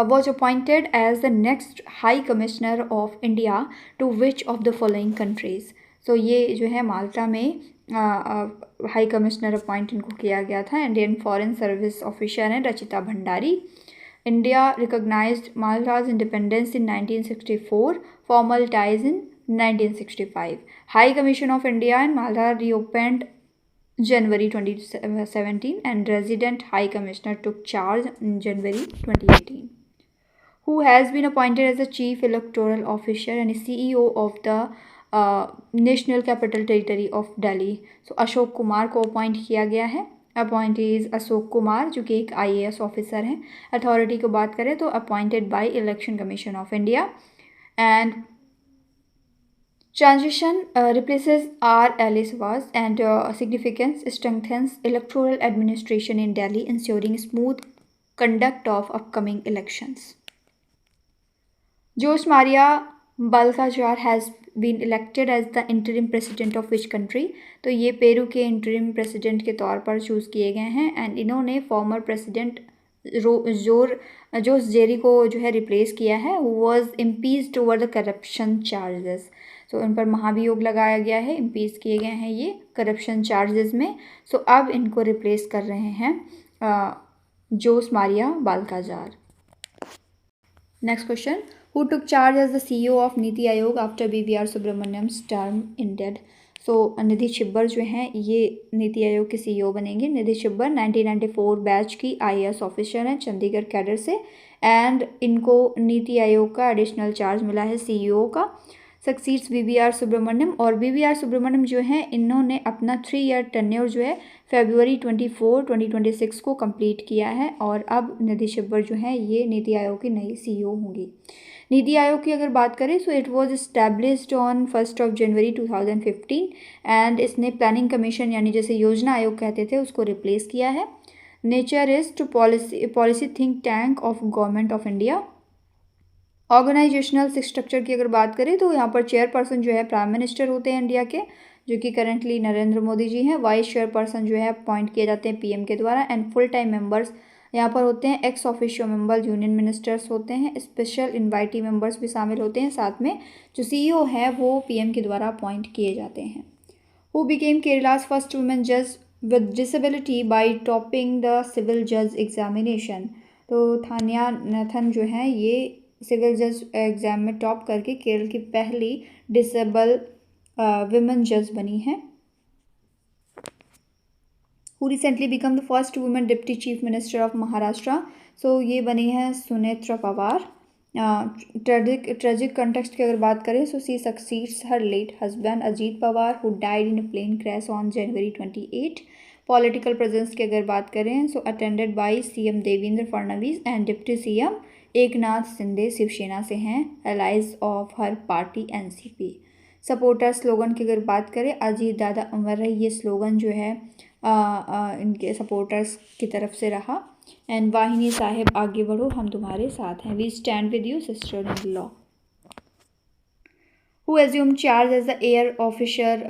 was appointed as the next High Commissioner of India to which of the following countries? So ये जो है माल्टा में हाई कमिश्नर अपॉइंट इनको किया गया था. इंडियन फॉरेन सर्विस ऑफिसर हैं Rachita Bhandari. India recognised Malta's independence in 1964, formal ties in 1965. High commission of India and Malta reopened January 2017 and resident high commissioner took charge in January 2018. Who has been appointed as the chief electoral officer and CEO of the National Capital Territory of Delhi? So Ashok Kumar को appoint किया गया है. Appointees Ashok Kumar जो कि एक IAS officer हैं. Authority को बात करें तो appointed by election commission of India. And transition replaces R. Alice was and significance strengthens electoral administration in Delhi, ensuring smooth conduct of upcoming elections. Jose Maria Balcazar has been elected as the interim president of which country? तो ये Peru के interim president के तौर पर choose किए गए हैं and इन्होंने फॉर्मर प्रेसिडेंट जोस जेरी को जो है रिप्लेस किया है, who was impeached over the corruption charges. So इन पर महाभियोग लगाया गया है, इम्पीच किए गए हैं ये करप्शन चार्जेस में. सो अब इनको रिप्लेस कर रहे हैं Jose Maria Balcazar. Next question, who took charge as the CEO of NITI Aayog after BVR Subrahmanyam's term ended? So Nidhi Chhibber जो हैं ये नीति आयोग के CEO बनेंगे. निधि छिब्बर 1994 बैच की IAS ऑफिसर हैं चंडीगढ़ कैडर से एंड इनको नीति आयोग का एडिशनल चार्ज मिला है CEO का. सक्सीड्स BVR सुब्रमण्यम, और BVR सुब्रमण्यम जो हैं इन्होंने अपना 3 ईयर टेन्योर जो है February 24, 2026 को कंप्लीट किया है और अब निधि छिब्बर जो हैं ये नीति आयोग की नई CEO होंगी. नीति आयोग की अगर बात करें so it was established on 1 January 2015 and इसने प्लानिंग कमीशन यानी जैसे योजना आयोग कहते थे उसको रिप्लेस किया है. Nature is to policy think tank of government of India. Organisational structure की अगर बात करें तो यहाँ पर चेयरपर्सन जो है प्राइम मिनिस्टर होते हैं इंडिया के, जो कि करंटली नरेंद्र मोदी जी हैं. वाइस चेयरपर्सन जो है अपॉइंट किए जाते हैं PM के द्वारा एंड फुल टाइम मेंबर्स यहाँ पर होते हैं ex officio member union ministers होते हैं. स्पेशल इन्वाइटी मेंबर्स भी शामिल होते हैं. साथ में जो CEO है वो PM के द्वारा अपॉइंट किए जाते हैं. Who became Kerala's first women जज with disability bye topping the civil जज एग्जामिनेशन? तो थानिया नाथन जो हैं ये सिविल जज एग्ज़ाम में टॉप करके केरल की पहली डिसेबल विमेन जज बनी हैं. Who recently became the first women deputy chief minister of Maharashtra? So ये बनी है सुनेत्रा पवार. ट्रेजिक कंटेक्स्ट की अगर बात करें so she succeeds her late husband Ajit Pawar who died in a plane crash on January 28. Political presence की अगर बात करें so attended by CM Devendra Fadnavis and deputy CM Eknath Shinde Shiv Sena से हैं. Allies of her party NCP. Supporter slogan की अगर बात करें अजीत दादा अमर रहे, ये स्लोगन जो है इनके सपोर्टर्स की तरफ से रहा. एंड वाहिनी साहिब आगे बढ़ो हम तुम्हारे साथ हैं. We stand with you sister in law. Who assume charge as the air officer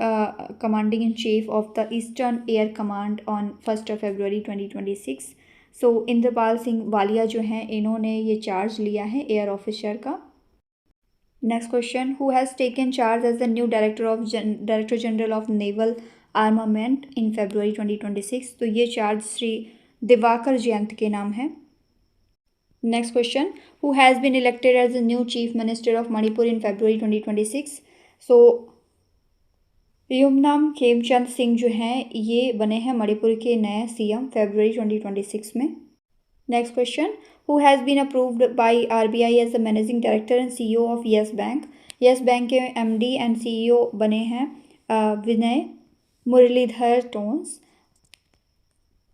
commanding in chief of the eastern air command on 1 February 2026? So Indrapal Singh Walia जो हैं इन्होंने ये चार्ज लिया है एयर ऑफिसर का. Next question, who has taken charge as the new director general of naval armament in February 2026? तो ये charge Shri Diwakar Jayant के नाम है. Next question, who has been elected as the new chief minister of Manipur in February 2026? So Yumnam Khemchand Singh जो हैं ये बने हैं मणिपुर के नए CM February 2026 में. Next question, who has been approved by RBI as the managing director and CEO of yes bank? Yes bank के MD and CEO बने हैं विनय मुरलीधर टोन्स.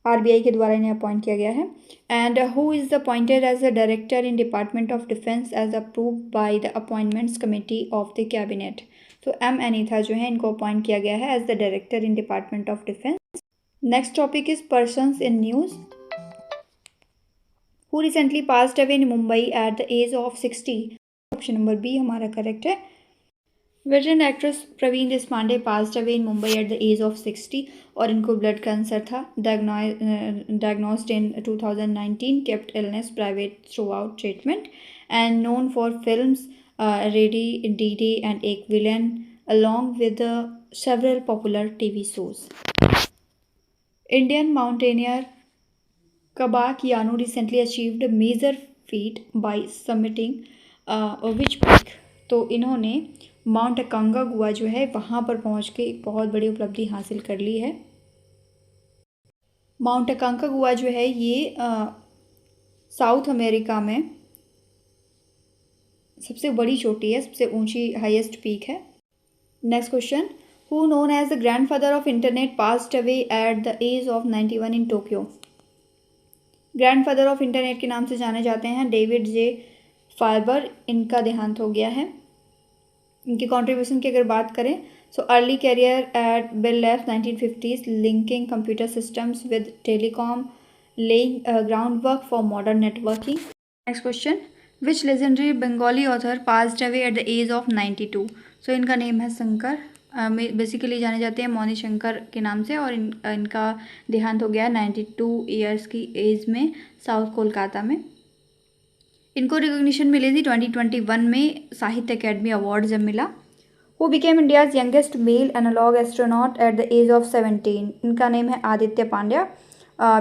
RBI के द्वारा इन्हें अपॉइंट किया गया है. And who is appointed as the director in department of defence as approved by the appointments committee of the cabinet? तो M अनीथा जो है इनको अपॉइंट किया गया है as the director in department of defence. Next topic is persons in news. Who recently passed away in Mumbai at the age of 60? Option number B हमारा correct है. Veteran actress Praveen Deshpande passed away in Mumbai at the age of 60 और इनको blood cancer था. Diagnosed in 2019. Kept illness private throughout treatment and known for films ready D and Ek Villain along with several popular TV shows. Indian mountaineer Kabak Yanu recently achieved a major feat by summiting which peak? तो इन्होंने mount अकांकागुआ जो है वहाँ पर पहुँच के एक बहुत बड़ी उपलब्धि हासिल कर ली है. माउंट अकांकागुआ जो है ये साउथ अमेरिका में सबसे बड़ी चोटी है, सबसे ऊंची हाईएस्ट पीक है. Next question, who known as the grandfather of internet passed away at the age of 91 in Tokyo? Grandfather of internet के नाम से जाने जाते हैं डेविड जे फाइबर. इनका देहांत हो गया है. इनकी कंट्रीब्यूशन की अगर बात करें so early career at Bell Labs 1950s linking computer systems with telecom laying a groundwork for modern networking. Next question. Which legendary Bengali author passed away at the age of 92? So इनका name है Shankar, basically जाने जाते हैं मौनी शंकर के नाम से, और इनका देहांत हो गया 92 ईयर्स की एज में साउथ कोलकाता में। इनको रिकॉग्निशन मिली थी 2021 में साहित्य अकेडमी अवार्ड जब मिला। Who became India's youngest male analog astronaut at the age of 17? इनका नेम है Aditya Pandya.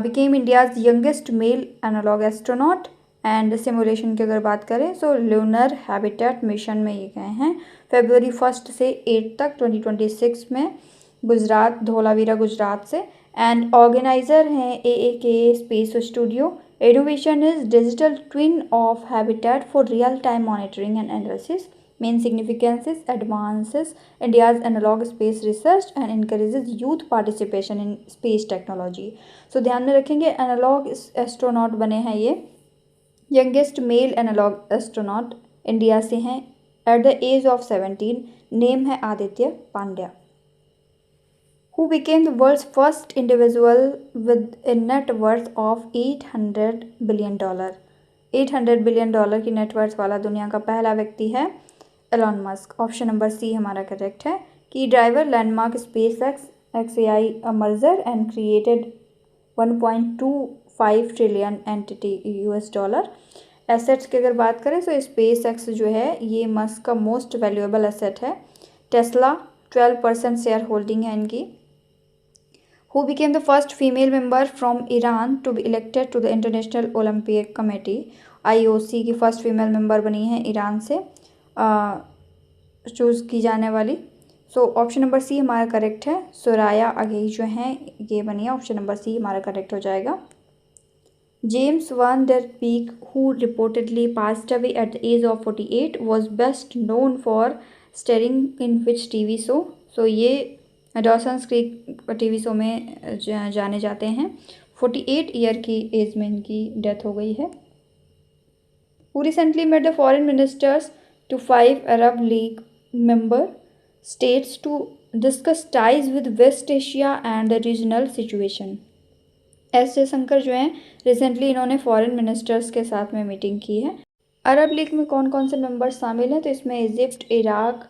became India's youngest male analog astronaut and simulation की अगर बात करें सो लूनर हैबिटेट मिशन में ये गए हैं February 1 से 8 तक 2026 में गुजरात, धोलावीरा गुजरात से। एंड ऑर्गेनाइजर हैं AAK space studio. Innovation is digital twin of habitat for real time monitoring and analysis. Main significance is advances India's analog space research and encourages youth participation in space technology. So ध्यान में रखेंगे analogue astronaut बने हैं ये, youngest male analog astronaut India से हैं at the age of 17। Name है Aditya Pandya. Who became the world's first individual with a net worth of $800 billion? $800 billion की नेटवर्थ वाला दुनिया का पहला व्यक्ति है Elon Musk. Option number C हमारा करेक्ट है कि driver landmark space XAI merger and created 1.25 trillion entity $। Assets की अगर बात करें तो स्पेस एक्स जो है ये मस्क का मोस्ट वैल्यूएबल एसेट है। टेस्ला 12% शेयर होल्डिंग है इनकी। Who became the first female member from Iran to be elected to the International Olympic Committee? IOC की फर्स्ट फीमेल मेंबर बनी है ईरान से चूज़ की जाने वाली। सो ऑप्शन नंबर सी हमारा करेक्ट है। सुराया अगेई जो हैं ये बनी है, ऑप्शन नंबर सी हमारा करेक्ट हो जाएगा। James Van Der Beek who reportedly passed away at the age of 48 was best known for starring in which TV show? So ये डॉसन्स क्रीक टीवी शो में जाने जाते हैं। 48 ईयर की as में इनकी डेथ हो गई है। Who recently met the foreign ministers to 5 Arab League member states to discuss ties with West Asia and the regional situation? S Jaishankar जो हैं रिसेंटली इन्होंने फॉरेन मिनिस्टर्स के साथ में मीटिंग की है। अरब लीग में कौन कौन से मेंबर्स शामिल हैं? तो इसमें इजिप्ट, इराक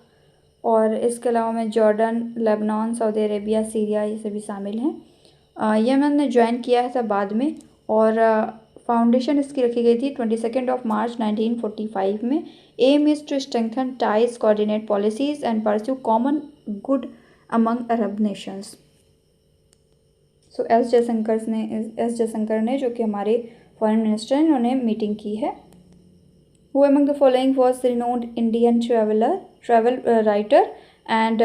और इसके अलावा में Jordan, Lebanon, Saudi Arabia, Syria ये सभी शामिल हैं। यमन ने ज्वाइन किया था बाद में, और फाउंडेशन इसकी रखी गई थी 22 मार्च 1945 में। Aim is to strengthen ties, coordinate policies and pursue common good among Arab nations. So S Jaishankar ने जो कि हमारे फॉरेन मिनिस्टर हैं इन्होंने मीटिंग की है। Who among the following was renowned Indian travel writer and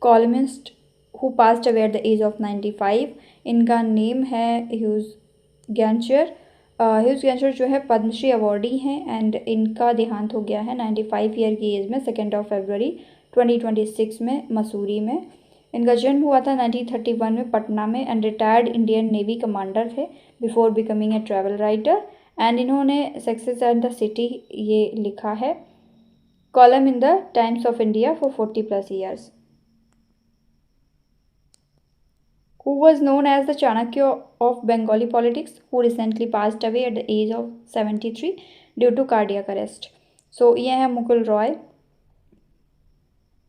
columnist who passed away at the age of 95? इनका name है ह्यूज गैंचर। ह्यूज गैंचर जो है पद्मश्री अवार्डी हैं एंड इनका देहांत हो गया है 95 ईयर की एज में 2 फरवरी 2026 में मसूरी में। इनका जन्म हुआ था 1931 में पटना में and retired Indian navy commander थे before becoming a travel writer. And इन्होंने सक्सेस एंड द सिटी ये लिखा है, column in the Times of India for 40+ years. Who was known as the Chanakya of Bengali politics, who recently passed away at the age of 73 due to cardiac arrest? So ये है Mukul Roy.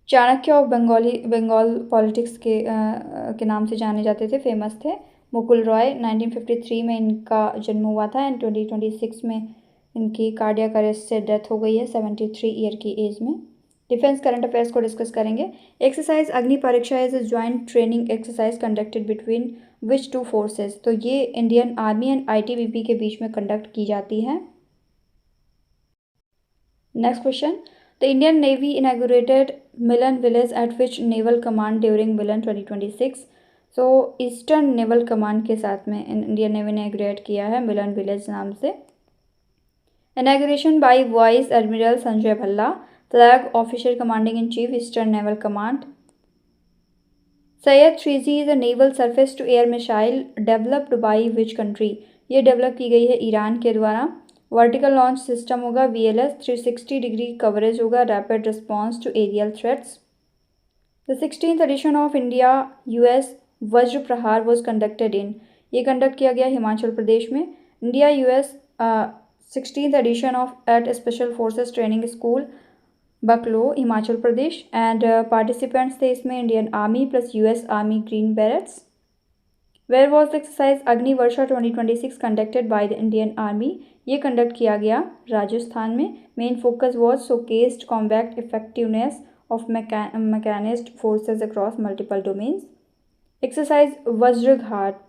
Chanakya of Bengal politics के नाम से जाने जाते थे, famous थे। मुकुल रॉय 1953 में इनका जन्म हुआ था एंड 2026 में इनकी कार्डियक अरेस्ट से डेथ हो गई है 73 ईयर की एज में। डिफेंस करंट अफेयर्स को डिस्कस करेंगे। एक्सरसाइज अग्नि परीक्षा is a joint training exercise conducted between which two forces? तो ये इंडियन आर्मी एंड ITBP के बीच में कंडक्ट की जाती है। Next question, the Indian navy inaugurated Milan village eight which naval command during Milan 2026? So eastern naval command के साथ में इंडियन नेवी ने इनॉग्रेट किया है मिलन विलेज नाम से। Inauguration by vice admiral Sanjay Bhalla, flag officer commanding in chief eastern naval command. Sayyad 3G is a naval surface to air missile developed by which country? ये डेवलप की गई है ईरान के द्वारा। वर्टिकल लॉन्च सिस्टम होगा VLS, 360 डिग्री कवरेज होगा, rapid response to aerial threats. The 16th edition of India US Vajra प्रहार वॉज कंडक्टेड इन? ये कंडक्ट किया गया हिमाचल प्रदेश में। India US 16th edition of at special forces training school Bakloh Himachal Pradesh and participants थे इसमें Indian army plus US army green berets. Where was the exercise Agni Varsha 2026 conducted by the Indian army, ये conduct किया गया राजस्थान में। Main focus was showcased combat effectiveness of mechanised forces across multiple domains. Exercise Vajraghat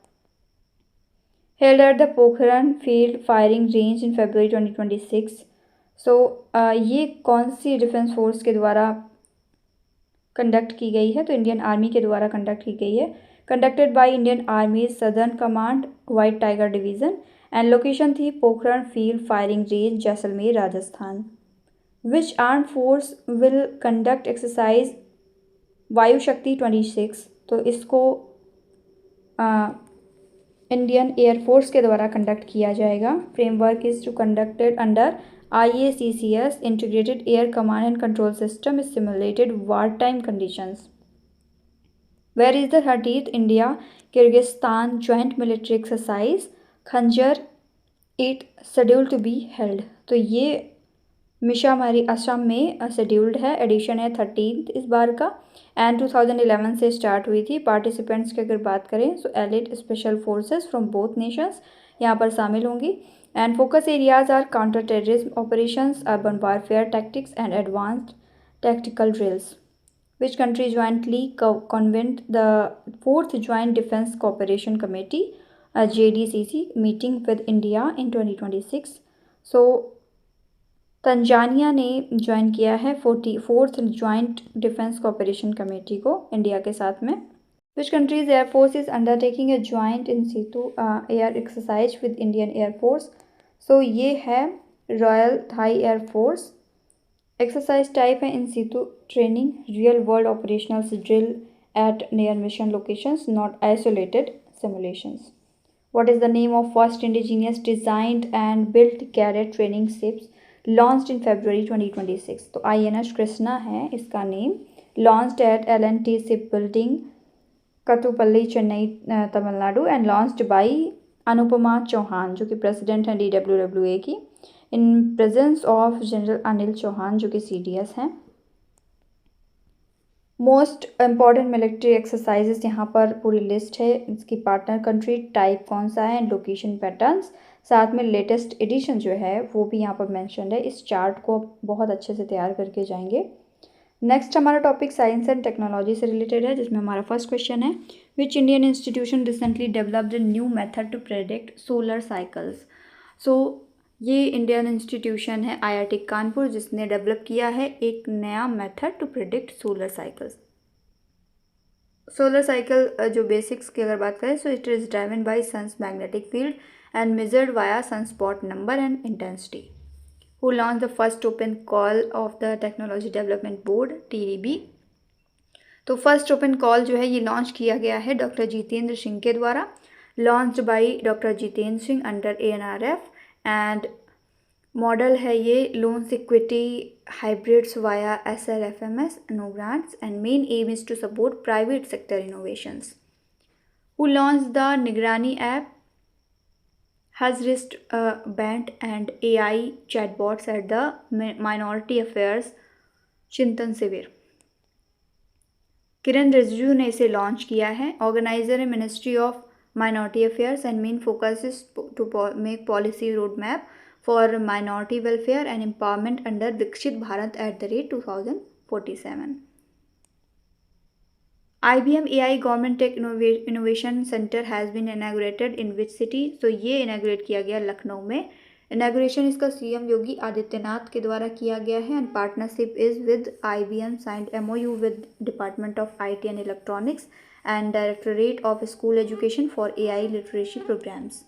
held at the Pokhran Field Firing Range in February 2026। सो ये कौन सी defence force के द्वारा conduct की गई है? तो इंडियन आर्मी के द्वारा कंडक्ट की गई है। Conducted by Indian army southern command white tiger division and location थी Pokhran field firing range Jaisalmer Rajasthan. Which arm force will conduct exercise Vayu Shakti 26? तो इसको इंडियन एयरफोर्स के द्वारा कंडक्ट किया जाएगा। Framework is to conducted under IACCS integrated air command and control system is simulated war time conditions. Where is the 30th India Kyrgyzstan joint military exercise Khanjar 8 schedule to be held? तो ये मिशामारी असम में scheduled है, edition है 13th इस बार का and 2011 से start हुई थी। पार्टिसिपेंट्स की अगर बात करें so elite special forces from both nations यहाँ पर शामिल होंगी and focus areas are counter terrorism operations, urban warfare tactics and advanced tactical drills. Which country jointly convened the 4th Joint Defense Cooperation Committee JDCC meeting with India in 2026? So Tanzania ने join किया है 44th joint defence cooperation committee को India के साथ में। Which country's air force is undertaking a joint in situ air exercise with Indian Air Force? So ये है Royal Thai Air Force. Exercise type है in situ training, real world operational drill at near mission locations, not isolated simulations. What is the name of first indigenous designed and built cadet training ships launched in February 2026? तो INS Krishna है इसका name. Launched at L&T Shipbuilding, Kattupalli, Chennai, Tamil Nadu and launched by Anupama Chauhan जो कि president हैं DWWA की, in presence of general Anil Chauhan जो कि CDS हैं। मोस्ट इम्पॉर्टेंट मिलिट्री एक्सरसाइजेस यहाँ पर पूरी लिस्ट है। इसकी पार्टनर कंट्री, टाइप कौन सा है एंड लोकेशन पैटर्न्स, साथ में लेटेस्ट एडिशन जो है वो भी यहाँ पर मेंशन्ड है। इस चार्ट को बहुत अच्छे से तैयार करके जाएंगे। नेक्स्ट हमारा टॉपिक साइंस एंड टेक्नोलॉजी से रिलेटेड है, जिसमें हमारा फर्स्ट क्वेश्चन है which Indian institution recently developed new method to predict solar cycles? So ये इंडियन इंस्टीट्यूशन है IIT कानपुर जिसने डेवलप किया है एक नया method to predict solar cycles. Solar cycle जो बेसिक्स की अगर बात करें so it is driven by sun's magnetic field and measured via sunspot number and intensity. Who launch the first open call of the technology development board TDB? तो first open call जो है ये launch किया गया है doctor Jitendra Singh के द्वारा। Launched by doctor Jitendra Singh under ANRF and model है ये loans equity hybrids via SLFMS, no grants and main aim is to support private sector innovations. Who launch the Nigrani app, has wristband and AI chatbots at the minority affairs Chintan Shivir? किरण रिजिजू ने इसे launch किया है। Organiser है ministry of minority affairs and main focus is to make policy road map for minority welfare and empowerment under Viksit Bharat @2047। IBM AI government tech innovation centre has been inaugurated in which city? तो ये inaugurate किया गया लखनऊ में। Inauguration इसका CM Yogi Adityanath के द्वारा किया गया है and partnership is with IBM signed MOU with department of IT and electronics and directorate of school education for AI literacy programmes.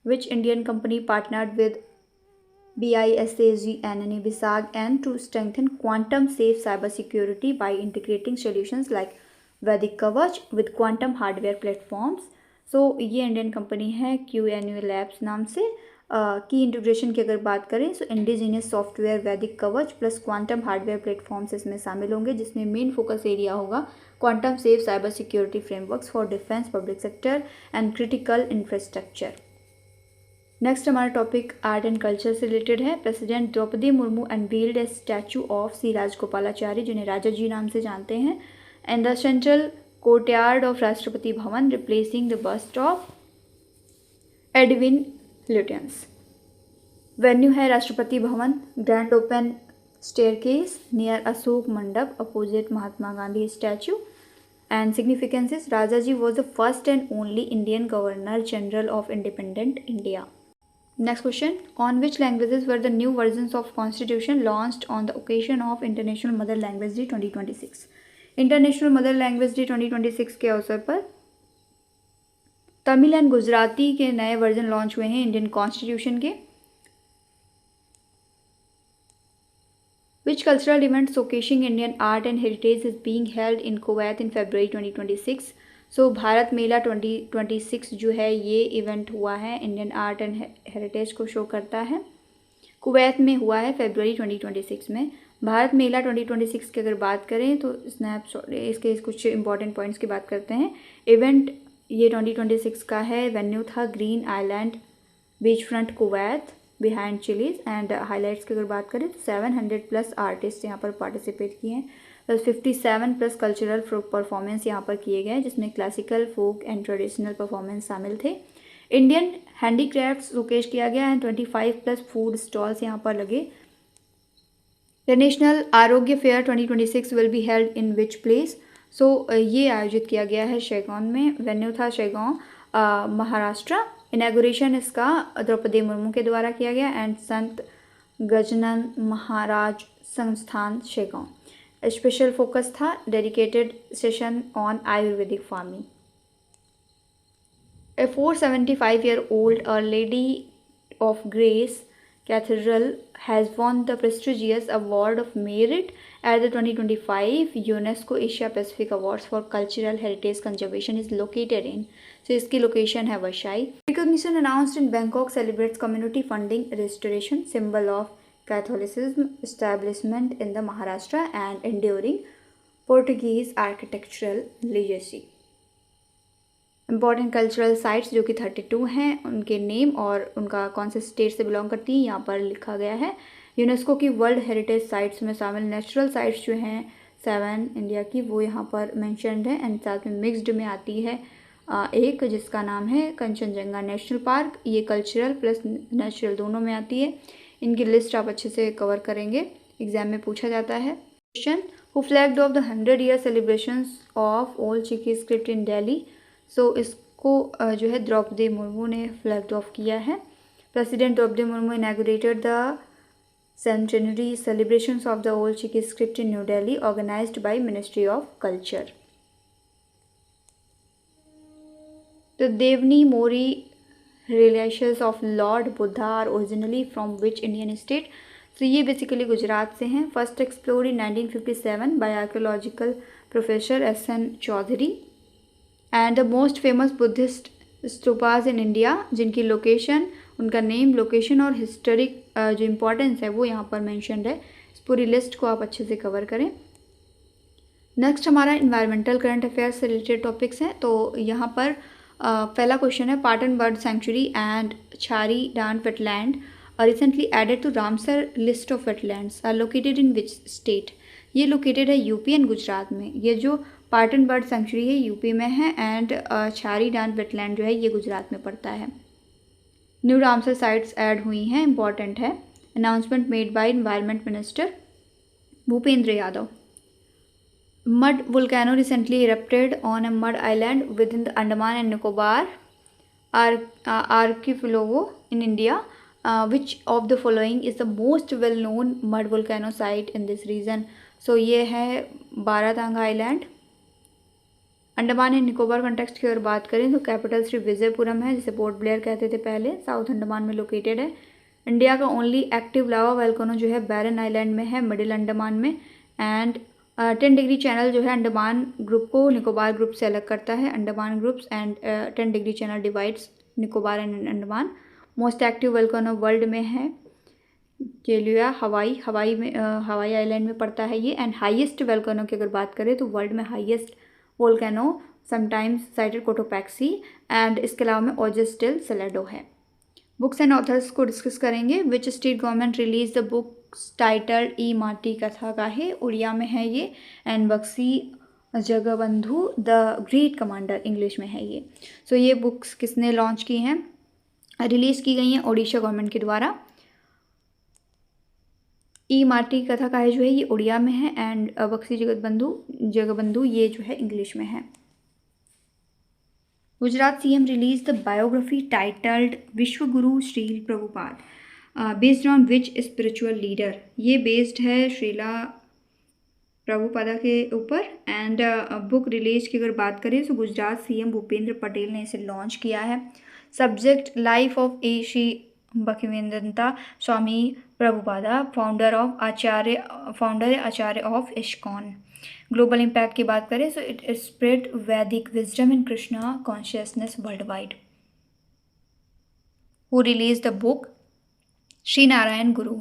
Which Indian company partnered with BISAG and BISAG and to strengthen quantum safe cybersecurity by integrating solutions like Vedic Kavach with quantum hardware platforms? सो ये Indian company है QNU labs नाम से। की integration की अगर बात करें तो इंडिजीनियस सॉफ्टवेयर वैदिक कवच प्लस क्वांटम हार्डवेयर प्लेटफॉर्म्स इसमें शामिल होंगे, जिसमें मेन फोकस एरिया होगा quantum safe cyber security frameworks for defence, public sector and critical infrastructure. Next हमारा टॉपिक आर्ट एंड कल्चर से रिलेटेड है। President Draupadi Murmu unveiled a statue of C Rajagopalachari, जिन्हें Rajaji नाम से जानते हैं, and the central courtyard of Rashtrapati Bhavan, replacing the bust of Edwin Lutyens. Venue है Rashtrapati Bhavan, grand open staircase near Ashok Mandap opposite Mahatma Gandhi statue. And significances, Raja ji was the first and only Indian governor general of independent India. Next question, on which languages were the new versions of Constitution launched on the occasion of International Mother Language Day 2026? International Mother Language Day 2026 के अवसर पर Tamil and Gujarati के नए version launch हुए हैं Indian constitution के। Which cultural event showcasing Indian art and heritage is being held in Kuwait in February 2026? सो भारत मेला 2026 जो है ये इवेंट हुआ है, इंडियन आर्ट एंड हेरिटेज को शो करता है, कुवैत में हुआ है फरवरी 2026 में। भारत मेला 2026 की अगर बात करें तो स्नैपशॉट इसके कुछ इंपॉर्टेंट पॉइंट्स की बात करते हैं। इवेंट ये 2026 का है। वेन्यू था green island beach front Kuwait behind chillies. And highlights की अगर बात करें तो 700+ आर्टिस्ट यहाँ पर पार्टिसिपेट किए हैं, प्लस 57+ कल्चरल परफॉर्मेंस यहाँ पर किए गए, जिसमें classical, folk and traditional performance शामिल थे। इंडियन हैंडीक्राफ्ट शोकेस किया गया एंड 25+ फूड स्टॉल्स यहाँ पर लगे। The national Arogya fair 2026 will be held in which place? So ये आयोजित किया गया है शेगांव में। वेन्यू था शेगांव महाराष्ट्र। इनॉग्रेशन इसका द्रौपदी मुर्मू के द्वारा किया गया एंड संत गजानन महाराज संस्थान शेगांव। स्पेशल फोकस था dedicated session on Ayurvedic farming. A 475-year-old Our Lady of Grace Cathedral has won the prestigious Award of Merit at the 2025 UNESCO Asia Pacific Awards for Cultural Heritage Conservation is located in. So इसकी location है वशाई। Recognition announced in Bangkok celebrates community funding restoration, symbol of Catholicism establishment in the Maharashtra and enduring Portuguese architectural legacy. Important cultural sites जो कि 32 हैं, उनके name और उनका कौन से स्टेट से बिलोंग करती है यहाँ पर लिखा गया है। यूनेस्को की वर्ल्ड हेरिटेज साइट्स में शामिल नेचुरल साइट्स जो हैं 7 इंडिया की, वो यहाँ पर मैंशनड है। एंड साथ में मिक्स्ड में आती है एक जिसका नाम है कंचनजंगा नेशनल पार्क। ये कल्चरल प्लस नेचुरल दोनों में आती है। इनकी लिस्ट आप अच्छे से कवर करेंगे, एग्जाम में पूछा जाता है। Question, who flagged off the 100-year celebrations of Ol Chiki script in Delhi? So इसको जो है द्रौपदी मुर्मू ने फ्लैग्ड ऑफ किया है। President Draupadi Murmu inaugurated the centenary celebrations of the Ol Chiki script in New Delhi organised by ministry of culture. The Devni Mori relations of lord Buddha are originally from which Indian state? तो ये basically Gujarat से हैं। First explore in 1957 by archaeological professor SN Chaudhary. And the most famous Buddhist stupas in India, जिनकी location, उनका name, location और historic जो importance है वो यहाँ पर मेंशन्ड है। इस पूरी लिस्ट को आप अच्छे से कवर करें। नेक्स्ट हमारा इन्वायरमेंटल करंट अफेयर्स से रिलेटेड टॉपिक्स हैं। तो यहाँ पर पहला क्वेश्चन है, Patan bird sanctuary and Chhari Dhand wetland recently added to Ramsar list of wetlands are located in which state? ये लोकेटेड है यूपी एंड गुजरात में। ये जो पाटन बर्ड सेंचुरी है यूपी में है एंड छारी डांड वेटलैंड जो है ये गुजरात में पड़ता है। न्यू रामसर साइट्स ऐड हुई हैं, इंपॉर्टेंट है। Announcement made by environment minister Bhupendra Yadav. Mud volcano recently erupted on a mud island within the Andaman and Nicobar archipelago in India. Which of the following is the most well-known mud volcano site in this region? So ये है Baratang island. Andaman and Nicobar context की अगर बात करें तो capital Shri Vijayapuram है, जिसे port Blair कहते थे पहले, साउथ अंडमान में लोकेटेड है। इंडिया का ओनली एक्टिव लावा वोल्केनो जो है बैरन आइलैंड में है, मिडिल अंडमान में। एंड 10 डिग्री चैनल जो है अंडमान ग्रुप को निकोबार ग्रुप से अलग करता है। Andaman groups and 10 degree channel divides Nicobar and Andaman. Most active volcano world में है केलुआ, हवाई में हवाई आइलैंड में पड़ता है ये। एंड हाईएस्ट वोल्केनो की अगर बात करें तो वर्ल्ड में highest volcano sometimes cited Cotopaxi and इसके अलावा में ओजस्टिल सेलेडो है। बुक्स एंड ऑथर्स को डिस्कस करेंगे। Which state government release the books titled E Mati Katha Kahe, Odia में है ये। And Buxi Jagabandhu the great commander, English में है ये। सो ये बुक्स किसने लॉन्च की हैं, रिलीज़ की गई हैं ओडिशा गवर्नमेंट के द्वारा। ई माटी कथा काहे जो है ये उड़िया में है एंड बक्सी जगबंधु ये जो है इंग्लिश में है। Gujarat CM release the biography titled Vishwaguru Srila Prabhupada based on which spiritual leader, ये बेस्ड है श्रीला प्रभुपादा के ऊपर। एंड बुक रिलीज की अगर बात करें तो गुजरात सीएम भूपेंद्र पटेल ने इसे लॉन्च किया है। Subject life of a Shri Bhaktivedanta Swami Prabhupada, founder Acharya of ISKCON. Global impact की बात करें तो it spread Vedic wisdom in Krishna consciousness world wide. Who release the book, Shri Narayan Guru.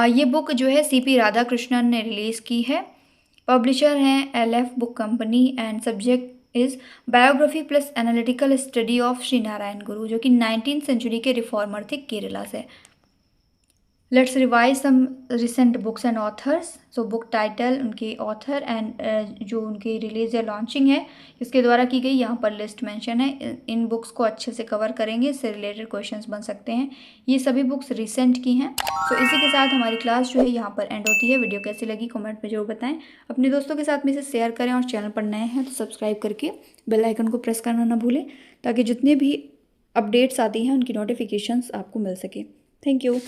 ये बुक जो है सीपी राधाकृष्णन ने रिलीज़ की है। पब्लिशर हैं LF book company and subject is biography plus analytical study of Shri Narayan गुरु, जो कि 19th सेंचुरी के रिफॉर्मर थे केरला से। Let's revise some recent books and authors. So book title, उनके ऑथर एंड जो उनकी रिलीज या लॉन्चिंग है इसके द्वारा की गई, यहाँ पर लिस्ट मेंशन है। इन बुक्स को अच्छे से कवर करेंगे, इससे रिलेटेड क्वेश्चंस बन सकते हैं। ये सभी बुक्स रिसेंट की हैं। सो इसी के साथ हमारी क्लास जो है यहाँ पर एंड होती है। वीडियो कैसी लगी कमेंट में जरूर बताएं। अपने दोस्तों के साथ में इसे शेयर करें और चैनल पर नए हैं तो सब्सक्राइब करके बेल आइकन को प्रेस करना ना भूलें, ताकि जितने भी अपडेट्स आती हैं उनकी नोटिफिकेशंस आपको मिल सके। Thank you.